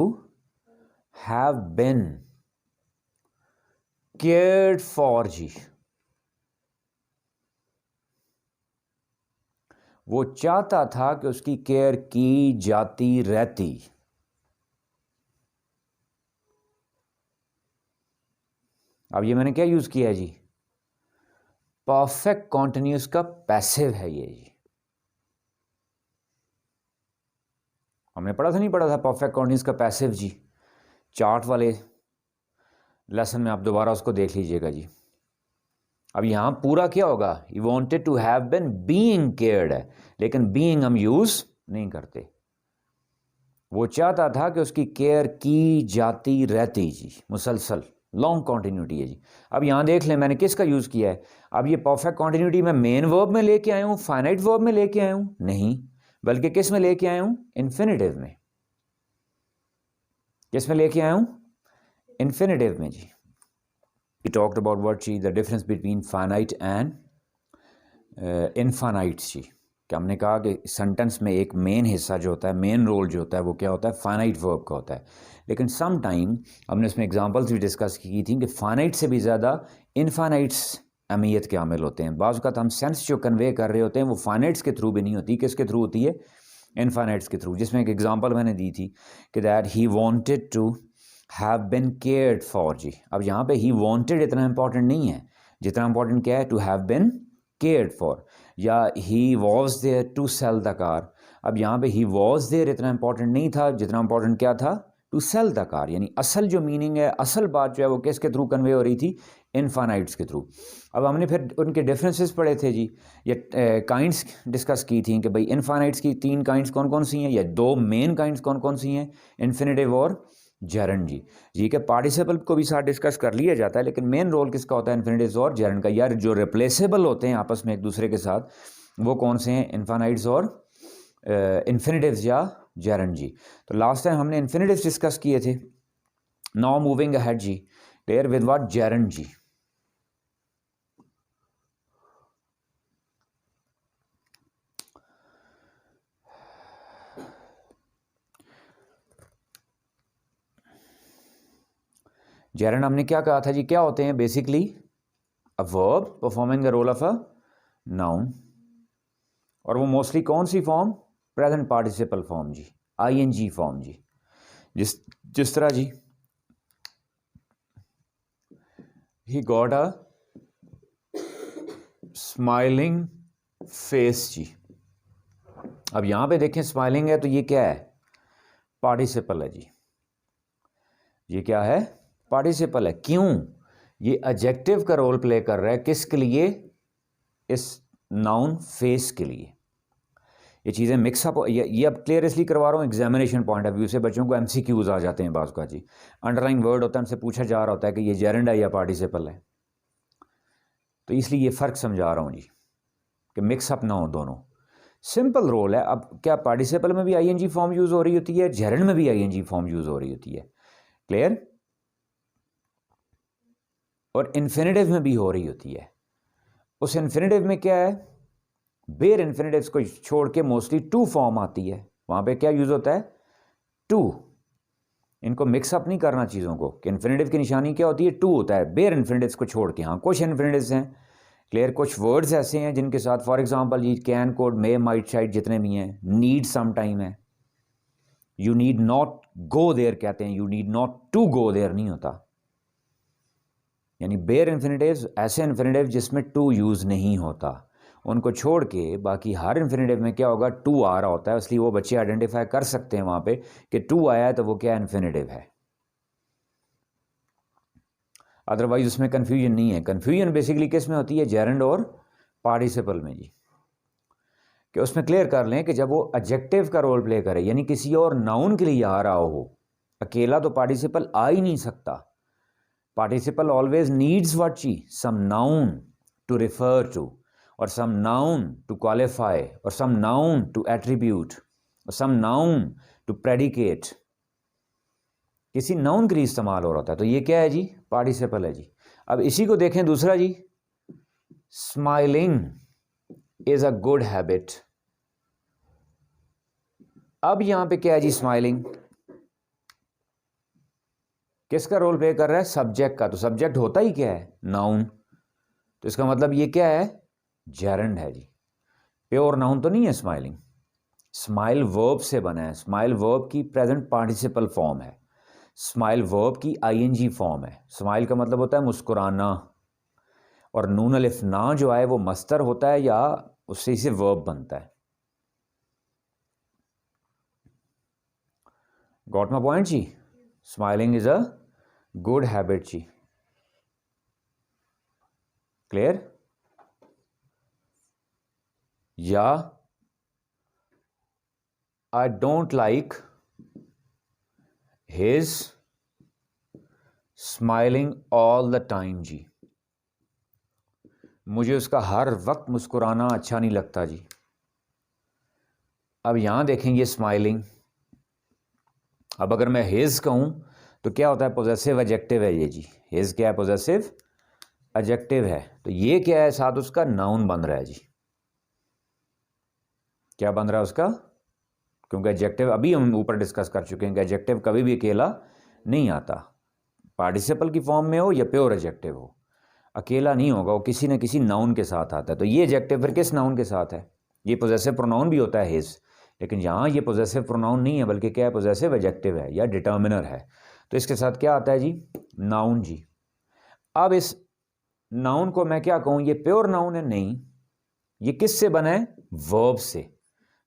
Speaker 1: have been cared for जी। वो चाहता था कि उसकी केयर की जाती रहती। अब ये मैंने क्या यूज किया है जी, परफेक्ट कॉन्टिन्यूस का पैसिव है ये जी। हमने पढ़ा था, नहीं पढ़ा था परफेक्ट कॉन्टिन्यूस का पैसिव जी, चार्ट वाले लेसन में आप दोबारा उसको देख लीजिएगा जी। अब यहां पूरा क्या होगा, he wanted to have been being cared है, लेकिन बीइंग हम यूज नहीं करते। वो चाहता था कि उसकी केयर की जाती रहती जी, मुसलसल लॉन्ग कॉन्टिन्यूटी है जी। अब यहां देख लें मैंने किसका यूज किया है। अब ये परफेक्ट कॉन्टिन्यूटी मैं मेन वर्ब में लेके आया हूं, फाइनाइट वर्ब में लेके आया हूं, नहीं, बल्कि किस में लेके आया हूं, इन्फिनेटिव में। किस में लेके आया हूं, इन्फिनेटिव में जी। We talked about what जी, the difference between finite and infinite जी, कि हमने कहा कि सेंटेंस में एक मेन हिस्सा जो होता है, मेन रोल जो होता है, वो क्या होता है, फाइनाइट वर्ब का होता है। लेकिन सम टाइम हमने इसमें एग्जांपल्स भी डिस्कस की थी कि फाइनाइट से भी ज़्यादा इनफाइनाइट्स अहमियत के हामिल होते हैं। बाज़ वक़्त हम सेंस जो कन्वे कर रहे होते हैं वो फाइनाइट्स के थ्रू भी नहीं होती, किसके थ्रू होती है, इनफाइनाइट्स के थ्रू। जिसमें एक एग्जांपल मैंने दी थी कि that he wanted to have been cared for जी। अब यहाँ पे ही वांटेड इतना इंपॉर्टेंट नहीं है जितना इंपॉर्टेंट क्या है, to have been cared for, या he was there to sell the car. अब यहाँ पे ही वॉज देयर इतना इंपॉर्टेंट नहीं था जितना इंपॉर्टेंट क्या था, टू सेल द कार। यानी असल जो मीनिंग है, असल बात जो है वो किसके थ्रू कन्वे हो रही थी, इनफाइनाइट्स के थ्रू। अब हमने फिर उनके डिफरेंसेस पढ़े थे जी, ये काइंड्स डिस्कस की थी कि भाई इनफाइनाइट्स की 3 काइंड्स कौन कौन सी हैं, या 2 मेन काइंड्स कौन कौन सी हैं, इन्फिनेटिव और जरन जी के पार्टिसिपल को भी साथ डिस्कस कर लिया जाता है, लेकिन मेन रोल किसका होता है, इन्फिनेटिव्स और जरन का। यार जो रिप्लेसेबल होते हैं आपस में एक दूसरे के साथ, वो कौन से हैं, इनफाइनाइट्स और इन्फिनेटिव्स या जरन जी। तो लास्ट टाइम हमने इन्फिनेटिव्स डिस्कस किए थे, नाउ मूविंग अहेड जी, क्लियर, विद व्हाट, जेरंड जी। जेरंड हमने क्या कहा था जी, क्या होते हैं basically, a verb performing the role of a noun, और वो मोस्टली कौन सी फॉर्म, प्रेजेंट पार्टिसिपल फॉर्म जी, आईएनजी फॉर्म जी। जिस जिस तरह जी, he got a smiling face जी। अब यहां पे देखें स्माइलिंग है तो ये क्या है, पार्टिसिपल है जी। ये क्या है, पार्टिसिपल है। क्यों, ये एडजेक्टिव का रोल प्ले कर रहा है, किसके लिए, इस नाउन फेस के लिए। ये चीज़ें मिक्सअप, ये अब क्लियर इसलिए करवा रहा हूँ एग्जामिनेशन पॉइंट ऑफ व्यू से, बच्चों को एमसीक्यूज आ जाते हैं बाज़ का जी। अंडरलाइन वर्ड होता है, हमसे पूछा जा रहा होता है कि ये जेरेंड है या पार्टिसिपल है, तो इसलिए ये फ़र्क समझा रहा हूँ जी, कि मिक्सअप ना हो दोनों। सिंपल रोल है। अब क्या पार्टिसिपल में भी आईएनजी फॉर्म यूज़ हो रही होती है, जेरेंड में भी आईएनजी फॉर्म यूज़ हो रही होती है, क्लियर, और इन्फिनिटिव में भी हो रही होती है। उस इन्फिनिटिव में क्या है, बेयर इन्फिनिटिव्स को छोड़ के मोस्टली टू फॉर्म आती है, वहां पे क्या यूज होता है, टू। इनको मिक्सअप नहीं करना चीज़ों को, कि इन्फिनिटिव की निशानी क्या होती है, टू होता है, बेयर इन्फिनिटिव्स को छोड़ के। हाँ, कुछ इन्फिनिटिव्स हैं, क्लियर, कुछ वर्ड्स ऐसे हैं जिनके साथ, फॉर एग्जांपल ये कैन, कोड, मे, माइट, शाइट, जितने भी हैं, नीड सम टाइम है, you need not go there कहते हैं, you need not to go there नहीं होता। यानी बेयर इन्फिनिटिव्स ऐसे इन्फिनिटिव जिसमें टू यूज नहीं होता, उनको छोड़ के बाकी हर इन्फिनिटिव में क्या होगा, टू आ रहा होता है, इसलिए वो बच्चे आइडेंटिफाई कर सकते हैं वहां पे कि टू आया है तो वो क्या इन्फिनिटिव है। अदरवाइज उसमें कन्फ्यूजन नहीं है। कन्फ्यूजन बेसिकली किस में होती है, जेरेंड और पार्टिसिपल में जी, कि उसमें क्लियर कर लें कि जब वो एडजेक्टिव का रोल प्ले करे, यानी किसी और नाउन के लिए आ रहा हो, अकेला तो पार्टिसिपल आ ही नहीं सकता। पार्टिसिपल ऑलवेज नीड्स व्हाट जी, some noun to refer to, or some noun to qualify, or some noun to attribute, or some noun to predicate। किसी नाउन के लिए इस्तेमाल हो रहा होता है, तो ये क्या है जी, पार्टिसिपल है जी। अब इसी को देखें दूसरा जी, smiling is a good habit. अब यहां पे क्या है जी, स्माइलिंग किसका रोल प्ले कर रहा है, सब्जेक्ट का। तो सब्जेक्ट होता ही क्या है, नाउन, तो इसका मतलब ये क्या है, जेरेंड है जी। प्योर नाउन तो नहीं है स्माइलिंग, स्माइल वर्ब से बना है, स्माइल वर्ब की प्रेजेंट पार्टिसिपल फॉर्म है, स्माइल वर्ब की आईएनजी फॉर्म है। स्माइल का मतलब होता है मुस्कुराना, और नून अलिफ ना जो है वो मस्तर होता है या उससे इसे वर्ब बनता है। गॉट माय पॉइंट जी, smiling is a good habit जी, क्लियर। या I don't like his smiling all the time जी, मुझे उसका हर वक्त मुस्कुराना अच्छा नहीं लगता जी। अब यहां देखेंगे स्माइलिंग, अब अगर मैं हिज कहूं तो क्या होता है, पॉजेसिव एडजेक्टिव है ये जी, हिज क्या है, पॉजेसिव एडजेक्टिव है, तो ये क्या है, साथ उसका नाउन बन रहा है जी। क्या बन रहा है उसका, क्योंकि एडजेक्टिव अभी हम ऊपर डिस्कस कर चुके हैं कि एडजेक्टिव कभी भी अकेला नहीं आता, पार्टिसिपल की फॉर्म में हो या प्योर एडजेक्टिव हो, अकेला नहीं होगा, वो किसी न किसी नाउन के साथ आता है। तो ये एडजेक्टिव फिर किस नाउन के साथ है, ये पॉजेसिव प्रोनाउन भी होता है हिज, लेकिन यहाँ ये पॉजेसिव प्रोनाउन नहीं है, बल्कि क्या है, पॉजेसिव एडजेक्टिव है या डिटर्मिनर है। तो इसके साथ क्या आता है जी, नाउन जी। अब इस नाउन को मैं क्या कहूँ, ये प्योर नाउन है, नहीं, ये किससे बना है, वर्ब से,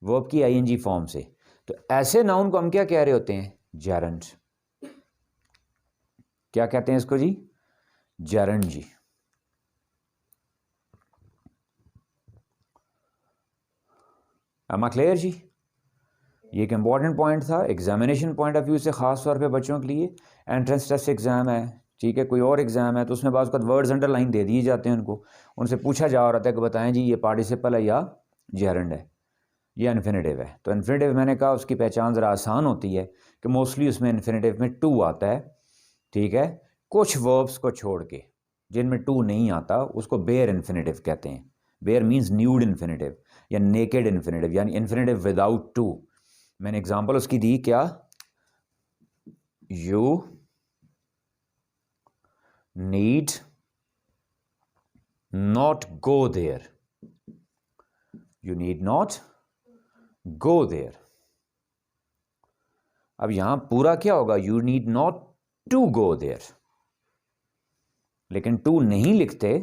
Speaker 1: वर्ब की आईएनजी फॉर्म से। तो ऐसे नाउन को हम क्या कह रहे होते हैं, जेरेंड। क्या कहते हैं इसको जी, जेरेंड जी। एम आई क्लियर जी। ये एक इंपॉर्टेंट पॉइंट था एग्जामिनेशन पॉइंट ऑफ व्यू से, खास तौर पे बच्चों के लिए। एंट्रेंस टेस्ट एग्जाम है, ठीक है, कोई और एग्जाम है, तो उसमें बाज़ वक़्त वर्ड्स अंडरलाइन दे दिए जाते हैं उनको, उनसे पूछा जा रहा था कि बताएं जी ये पार्टिसिपल है या जेरेंड है या इन्फिनिटिव है। तो इन्फिनिटिव मैंने कहा उसकी पहचान ज़रा आसान होती है कि मोस्टली उसमें इन्फिनिटिव में टू आता है, ठीक है, कुछ वर्ब्स को छोड़ के जिनमें टू नहीं आता उसको बेयर इन्फिनेटिव कहते हैं। बेयर मीन्स न्यूड इन्फिनेटिव या नेकेड इन्फिनेटिव, यानी इन्फिनेटिव विदाउट टू। मैंने एग्जांपल उसकी दी क्या, you need not go there, you need not go there. अब यहां पूरा क्या होगा, you need not to go there, लेकिन टू नहीं लिखते।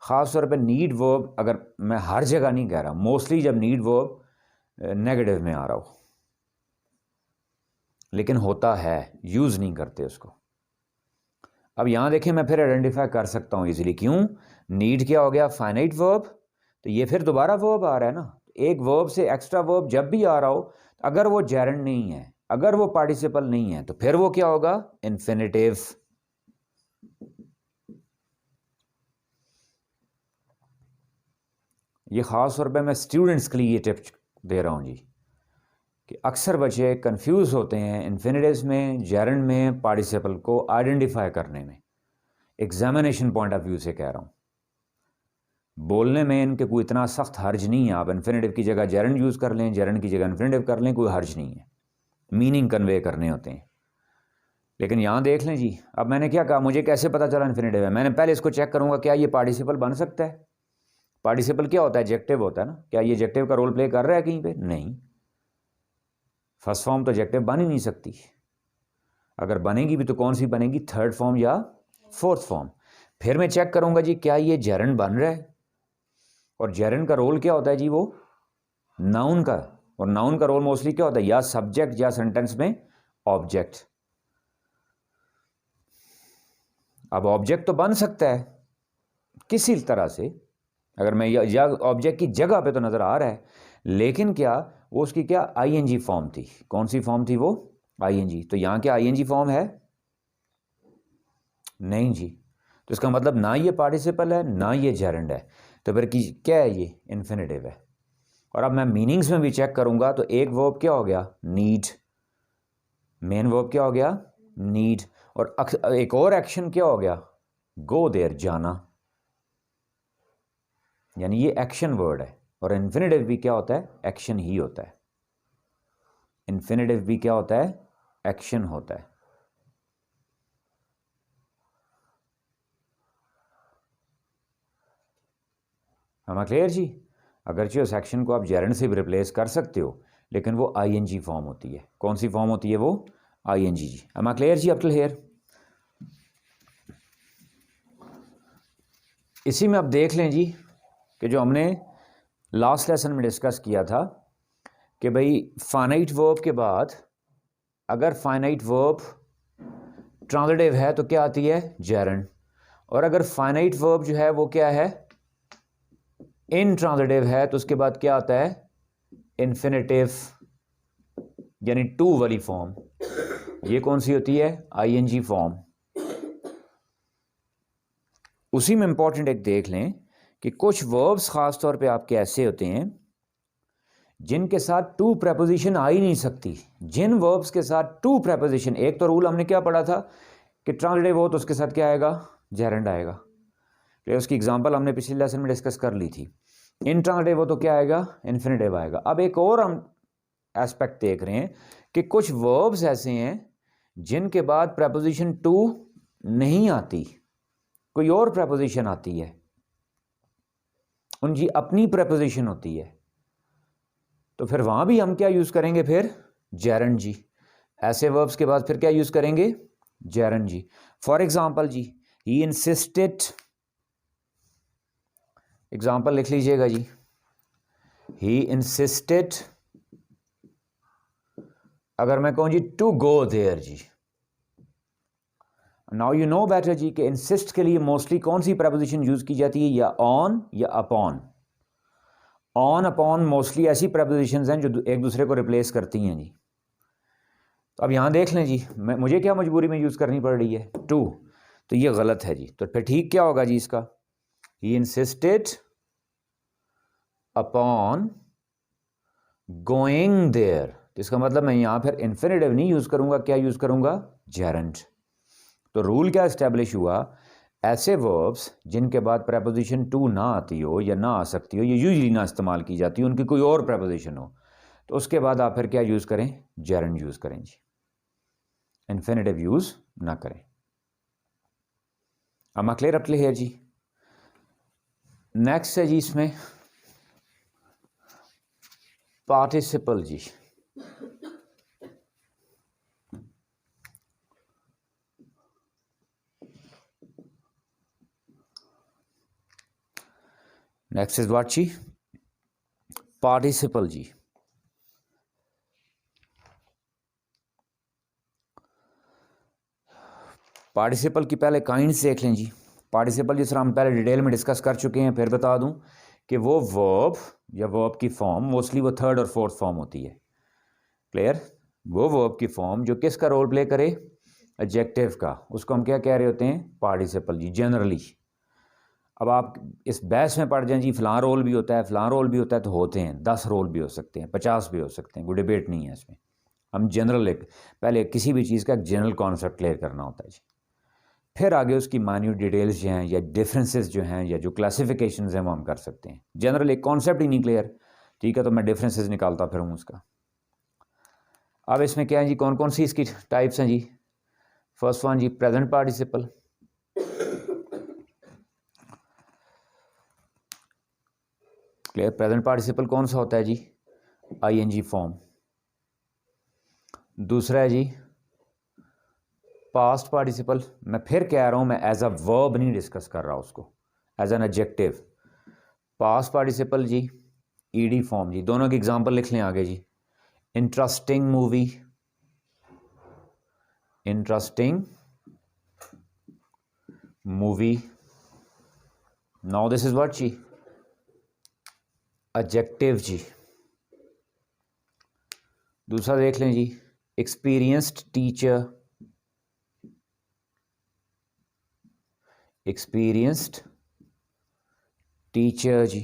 Speaker 1: खास तौर पे नीड वर्ब, अगर मैं हर जगह नहीं कह रहा, मोस्टली जब नीड वर्ब नेगेटिव में आ रहा हो, लेकिन होता है, यूज नहीं करते उसको। अब यहां देखें, मैं फिर आइडेंटिफाई कर सकता हूं इजीली, क्यों, नीड क्या हो गया, फाइनाइट वर्ब, तो ये फिर दोबारा वर्ब आ रहा है ना। एक वर्ब से एक्स्ट्रा वर्ब जब भी आ रहा हो, अगर वो जेरेंड नहीं है, अगर वो पार्टिसिपल नहीं है, तो फिर वो क्या होगा, इन्फिनेटिव। ये खास तौर पे मैं स्टूडेंट्स के लिए ये टिप दे रहा हूं जी, कि अक्सर बच्चे कंफ्यूज होते हैं इन्फिनेटिव्स में, जेरेंड में, पार्टिसिपल को आइडेंटिफाई करने में। एग्जामिनेशन पॉइंट ऑफ व्यू से कह रहा हूं, बोलने में इनके कोई इतना सख्त हर्ज नहीं है। आप इन्फिनेटिव की जगह जेरेंड यूज कर लें, जेरेंड की जगह इन्फिनेटिव कर लें, कोई हर्ज नहीं है, मीनिंग कन्वे करने होते हैं। लेकिन यहां देख लें जी, अब मैंने क्या कहा, मुझे कैसे पता चला इन्फिनेटिव है, मैंने पहले इसको चेक करूंगा क्या ये पार्टिसिपल बन सकता है। पार्टिसिपल क्या होता है, एडजेक्टिव होता है ना, क्या ये एडजेक्टिव का रोल प्ले कर रहा है कहीं पे, नहीं। फर्स्ट फॉर्म तो एडजेक्टिव बन ही नहीं सकती, अगर बनेगी भी तो कौन सी बनेगी, थर्ड फॉर्म या फोर्थ फॉर्म। फिर मैं चेक करूंगा जी क्या ये जेरेंड बन रहा है, और जेरेंड का रोल क्या होता है जी, वो नाउन का, और नाउन का रोल मोस्टली क्या होता है, या सब्जेक्ट या सेंटेंस में ऑब्जेक्ट। अब ऑब्जेक्ट तो बन सकता है किसी तरह से, अगर मैं या ऑब्जेक्ट की जगह पे तो नजर आ रहा है, लेकिन क्या वो उसकी क्या आईएनजी फॉर्म थी, कौन सी फॉर्म थी वो, आईएनजी। तो यहां क्या आईएनजी फॉर्म है, नहीं जी, तो इसका मतलब ना ये पार्टिसिपल है ना ये जेरेंड है, तो फिर क्या है, ये इन्फिनेटिव है। और अब मैं मीनिंग्स में भी चेक करूंगा, तो एक वर्ब क्या हो गया, नीड, मेन वर्ब क्या हो गया, नीड, और एक और एक्शन क्या हो गया, गो देयर, जाना, यानी ये एक्शन वर्ड है। और इन्फिनेटिव भी क्या होता है, एक्शन ही होता है। इन्फिनेटिव भी क्या होता है, एक्शन होता है। हम क्लियर जी, अगरचे उस एक्शन को आप जेरेंड से भी रिप्लेस कर सकते हो, लेकिन वो आईएनजी फॉर्म होती है। कौन सी फॉर्म होती है वो, आईएनजी जी। हम क्लियर जी अप टिल हियर। इसी में आप देख लें जी कि जो हमने लास्ट लेसन में डिस्कस किया था कि भाई फाइनाइट वर्ब के बाद अगर फाइनाइट वर्ब ट्रांजिटिव है तो क्या आती है, जेरेंड, और अगर फाइनाइट वर्ब जो है वो क्या है, इनट्रांजिटिव है, तो उसके बाद क्या आता है, इन्फिनेटिव, यानी टू वाली फॉर्म। ये कौन सी होती है, आईएनजी फॉर्म। उसी में इंपॉर्टेंट एक देख लें कि कुछ वर्ब्स खास तौर पे आपके ऐसे होते हैं जिनके साथ टू प्रेपोजिशन आ ही नहीं सकती। जिन वर्ब्स के साथ टू प्रेपोजिशन, एक तो रूल हमने क्या पढ़ा था कि ट्रांजिटिव हो तो उसके साथ क्या आएगा, जेरेंड आएगा, तो उसकी एग्जांपल हमने पिछले लेसन में डिस्कस कर ली थी। इनट्रांजिटिव हो तो क्या आएगा, इन्फिनेटिव आएगा। अब एक और हम एस्पेक्ट देख रहे हैं कि कुछ वर्ब्स ऐसे हैं जिनके बाद प्रेपोजिशन टू नहीं आती, कोई और प्रेपोजिशन आती है, उनकी अपनी प्रेपोजिशन होती है, तो फिर वहां भी हम क्या यूज करेंगे, फिर जेरेंड जी। ऐसे वर्ब्स के बाद फिर क्या यूज करेंगे, जेरेंड जी। फॉर एग्जाम्पल जी, ही इंसिस्टेड, एग्जाम्पल लिख लीजिएगा जी, ही इंसिस्टेड। अगर मैं कहूं जी टू गो देयर जी, नाउ यू नो बेटर जी कि इंसिस्ट के लिए मोस्टली कौन सी प्रेपोजिशन यूज की जाती है, या ऑन या अपॉन। ऑन अपॉन मोस्टली ऐसी प्रेपोजिशंस हैं जो एक दूसरे को रिप्लेस करती हैं जी। तो अब यहां देख लें जी, मुझे क्या मजबूरी में यूज करनी पड़ रही है, टू, तो ये गलत है जी। तो फिर ठीक क्या होगा जी इसका, he insisted upon going there, तो इसका मतलब मैं यहां फिर इन्फिनेटिव नहीं यूज करूंगा, क्या यूज करूंगा, जेरेंड। तो रूल क्या इस्टेब्लिश हुआ, ऐसे वर्ब्स जिनके बाद प्रेपोजिशन टू ना आती हो या ना आ सकती हो, ये यूजली ना इस्तेमाल की जाती है, उनकी कोई और प्रेपोजिशन हो, तो उसके बाद आप फिर क्या यूज़ करें, जेरंड यूज़ करें जी, इन्फिनेटिव यूज़ ना करें। am I clear up till here जी। नेक्स्ट है जी इसमें पार्टिसिपल जी। नेक्स्ट इज व्हाट जी, पार्टिसिपल जी। पार्टिसिपल की पहले काइंड्स देख लें जी। पार्टिसिपल जिस तरह हम पहले डिटेल में डिस्कस कर चुके हैं, फिर बता दूं कि वो वर्ब या वर्ब की फॉर्म मोस्टली वो थर्ड और फोर्थ फॉर्म होती है। क्लियर, वो वर्ब की फॉर्म जो किसका रोल प्ले करे, एडजेक्टिव का, उसको हम क्या कह रहे होते हैं, पार्टिसिपल जी जनरली। अब आप इस बहस में पड़ जाएं जी फलां रोल भी होता है, फलां रोल भी होता है, तो होते हैं 10 रोल भी हो सकते हैं, 50 भी हो सकते हैं, कोई डिबेट नहीं है इसमें। हम जनरल एक पहले किसी भी चीज़ का जनरल कॉन्सेप्ट क्लियर करना होता है जी, फिर आगे उसकी माइन्यूट डिटेल्स जो हैं या डिफरेंसेस जो हैं या जो क्लासिफिकेशंस हैं वो हम कर सकते हैं। जनरल एक कॉन्सेप्ट ही नहीं क्लियर, ठीक है, तो मैं डिफरेंसेस निकालता फिर हूँ उसका। अब इसमें क्या है जी, कौन कौन सी इसकी टाइप्स हैं जी। फर्स्ट वन जी, present participle. Clear, present participle कौन सा होता है जी, आईएनजी फॉर्म। दूसरा है जी पास्ट पार्टिसिपल। मैं फिर कह रहा हूं, मैं एज अ वर्ब नहीं डिस्कस कर रहा उसको, as an adjective. Past participle जी ईडी फॉर्म जी। दोनों की एग्जांपल लिख लें आगे जी। Interesting movie, interesting movie. Now this is what जी, एडजेक्टिव जी। दूसरा देख लें जी, एक्सपीरियंस्ड टीचर, एक्सपीरियंस्ड टीचर जी।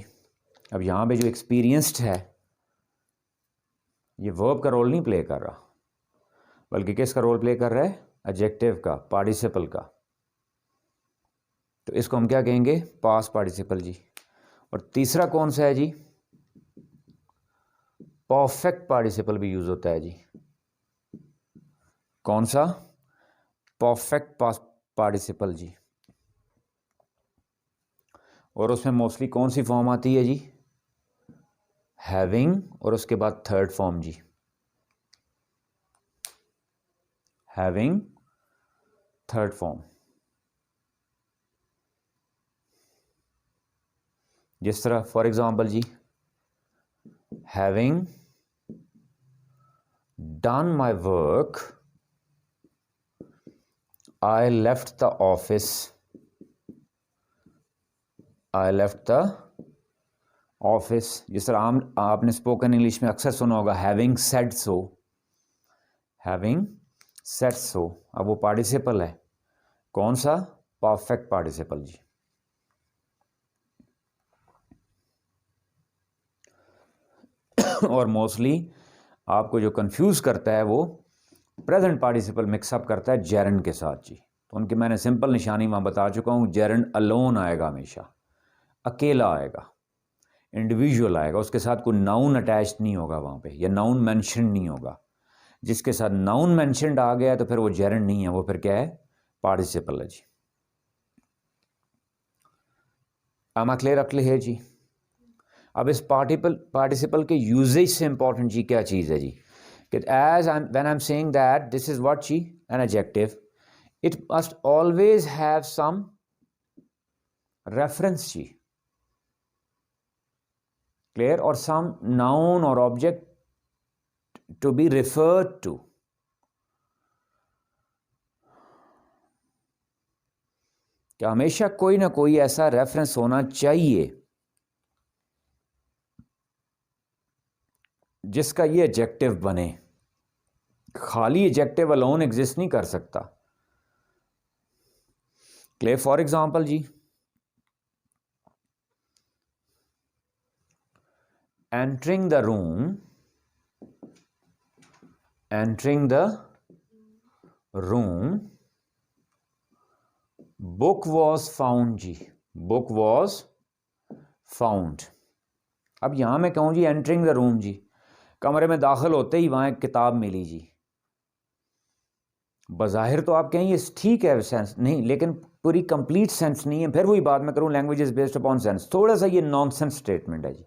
Speaker 1: अब यहां पे जो एक्सपीरियंस्ड है ये वर्ब का रोल नहीं प्ले कर रहा, बल्कि किसका रोल प्ले कर रहा है, एडजेक्टिव का, पार्टिसिपल का। तो इसको हम क्या कहेंगे, पास्ट पार्टिसिपल जी। और तीसरा कौन सा है जी, परफेक्ट पार्टिसिपल भी यूज होता है जी। कौन सा, परफेक्ट पास्ट पार्टिसिपल जी। और उसमें मोस्टली कौन सी फॉर्म आती है जी, हैविंग, और उसके बाद थर्ड फॉर्म जी, हैविंग थर्ड फॉर्म। जिस तरह फॉर एग्जांपल जी, having done my work I left the office, I left the office. जिस तरह आपने स्पोकन इंग्लिश में अक्सर सुना होगा, having said so, having said so. अब वो पार्टिसिपल है, कौन सा, परफेक्ट पार्टिसिपल जी। और मोस्टली आपको जो कंफ्यूज करता है वो प्रेजेंट पार्टिसिपल मिक्सअप करता है जेरंड के साथ जी। तो उनकी मैंने सिंपल निशानी वहां बता चुका हूं, जेरंड अलोन आएगा, हमेशा अकेला आएगा, इंडिविजुअल आएगा, उसके साथ कोई नाउन अटैच नहीं होगा वहां पे, या नाउन मेंशन नहीं होगा। जिसके साथ नाउन मेंशनड आ गया तो फिर वो जेरंड नहीं है, वो फिर क्या है, पार्टिसिपल है जी। आमा क्लियर अप है जी। अब इस पार्टिसिपल के यूजेज से इंपॉर्टेंट जी क्या चीज़ है जी, कि as I when I am saying that this is what जी, an adjective, it must always have some reference जी। क्लियर, और सम नाउन और object to be referred to. कि हमेशा कोई ना कोई ऐसा रेफरेंस होना चाहिए जिसका ये एडजेक्टिव बने। खाली एडजेक्टिव अलोन एग्जिस्ट नहीं कर सकता। क्लियर, फॉर एग्जांपल जी, entering the room, entering the room book was found जी, बुक वॉज फाउंड। अब यहां मैं कहूं जी एंटरिंग द रूम जी, कमरे में दाखिल होते ही वहां एक किताब मिली जी। बज़ाहिर तो आप कहें ये ठीक है सेंस नहीं, लेकिन पूरी कंप्लीट सेंस नहीं है। फिर वही बात मैं करूं language is based upon sense, थोड़ा सा ये नॉनसेंस स्टेटमेंट है जी,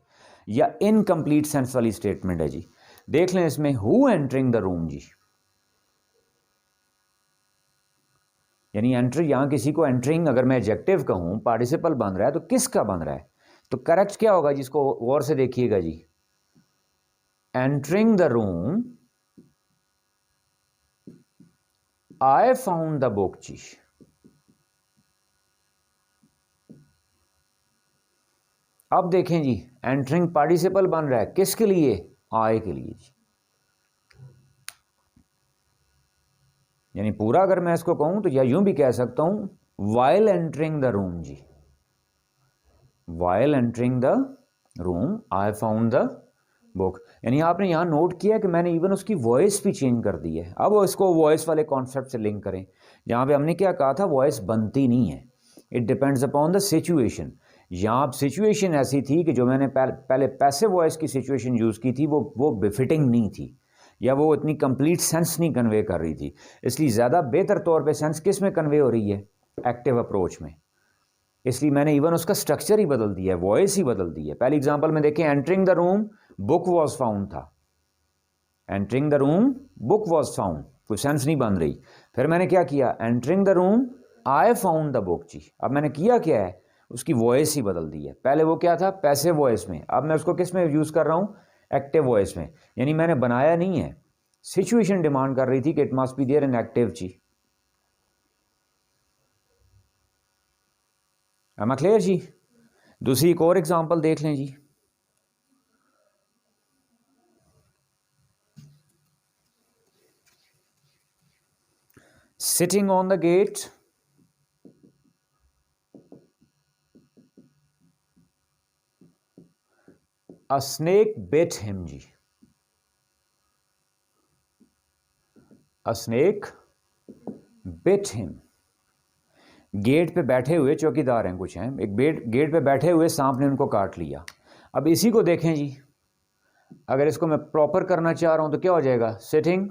Speaker 1: या इनकम्प्लीट सेंस वाली स्टेटमेंट है जी। देख लें इसमें हु एंटरिंग द रूम जी, यानी एंटर, यहां किसी को एंटरिंग अगर मैं एडजेक्टिव कहूं पार्टिसिपल बन रहा है तो किसका बन रहा है, तो करेक्ट क्या होगा जिसको गौर से देखिएगा जी, entering the room I found the book जी। अब देखें जी एंटरिंग पार्टिसिपल बन रहा है किसके लिए, आई के लिए जी। यानी पूरा अगर मैं इसको कहूं तो या यूं भी कह सकता हूं वाइल एंटरिंग द रूम जी, while entering the room I found the book. यानी आपने यहां नोट किया कि मैंने इवन उसकी वॉइस भी चेंज कर दी है। अब इसको वॉइस वाले कॉन्सेप्ट से लिंक करें, यहां पे हमने क्या कहा था, वॉइस बनती नहीं है, it depends upon the situation. यहाँ सिचुएशन ऐसी थी कि जो मैंने पहले पैसिव वॉइस की सिचुएशन यूज़ की थी वो बिफिटिंग नहीं थी, या वो इतनी कंप्लीट सेंस नहीं कन्वे कर रही थी। इसलिए ज़्यादा बेहतर तौर पे सेंस किस में कन्वे हो रही है, एक्टिव अप्रोच में। इसलिए मैंने इवन उसका स्ट्रक्चर ही बदल दिया है, वॉइस ही बदल दी है। पहली एग्जांपल में देखें entering the room book was found था, entering the room book was found, कोई सेंस नहीं बन रही। फिर मैंने क्या किया, entering the room I found the book जी। अब मैंने किया क्या है, उसकी वॉइस ही बदल दी है। पहले वो क्या था, पैसिव वॉइस में, अब मैं उसको किस में यूज़ कर रहा हूँ, एक्टिव वॉइस में। यानी मैंने बनाया नहीं है, सिचुएशन डिमांड कर रही थी कि it must be there in active जी। एम आई क्लियर जी। दूसरी एक और एग्जांपल देख लें जी, sitting on the gate a snake bit him जी, a snake bit him. Gate पे बैठे हुए चौकीदार हैं कुछ हैं, एक गेट पे बैठे हुए सांप ने उनको काट लिया। अब इसी को देखें जी, अगर इसको मैं प्रॉपर करना चाह रहा हूं तो क्या हो जाएगा, sitting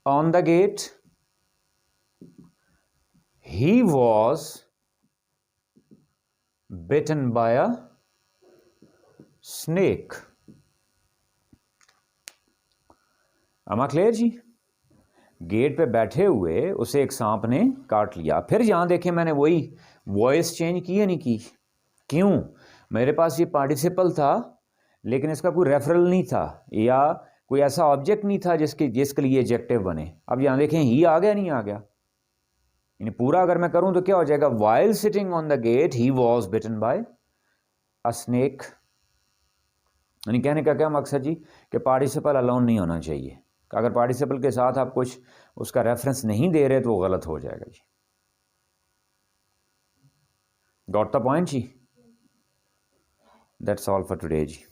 Speaker 1: on the gate he was bitten by a snake. am I clear जी। गेट पे बैठे हुए उसे एक सांप ने काट लिया। फिर यहां देखें मैंने वही वॉइस चेंज की है नहीं की, क्यों, मेरे पास ये पार्टिसिपल था लेकिन इसका कोई रेफरल नहीं था, या कोई ऐसा ऑब्जेक्ट नहीं था जिसके लिए एडजेक्टिव बने। अब यहां देखें ही आ गया नहीं आ गया, यानी पूरा अगर मैं करूं तो क्या हो जाएगा, while sitting on the gate he was bitten by a snake. यानी कहने का क्या मकसद जी, कि पार्टिसिपल अलोन नहीं होना चाहिए, अगर पार्टिसिपल के साथ आप कुछ उसका रेफरेंस नहीं दे रहे तो वो गलत हो जाएगा जी। गॉट द पॉइंट जी। That's all for today ji.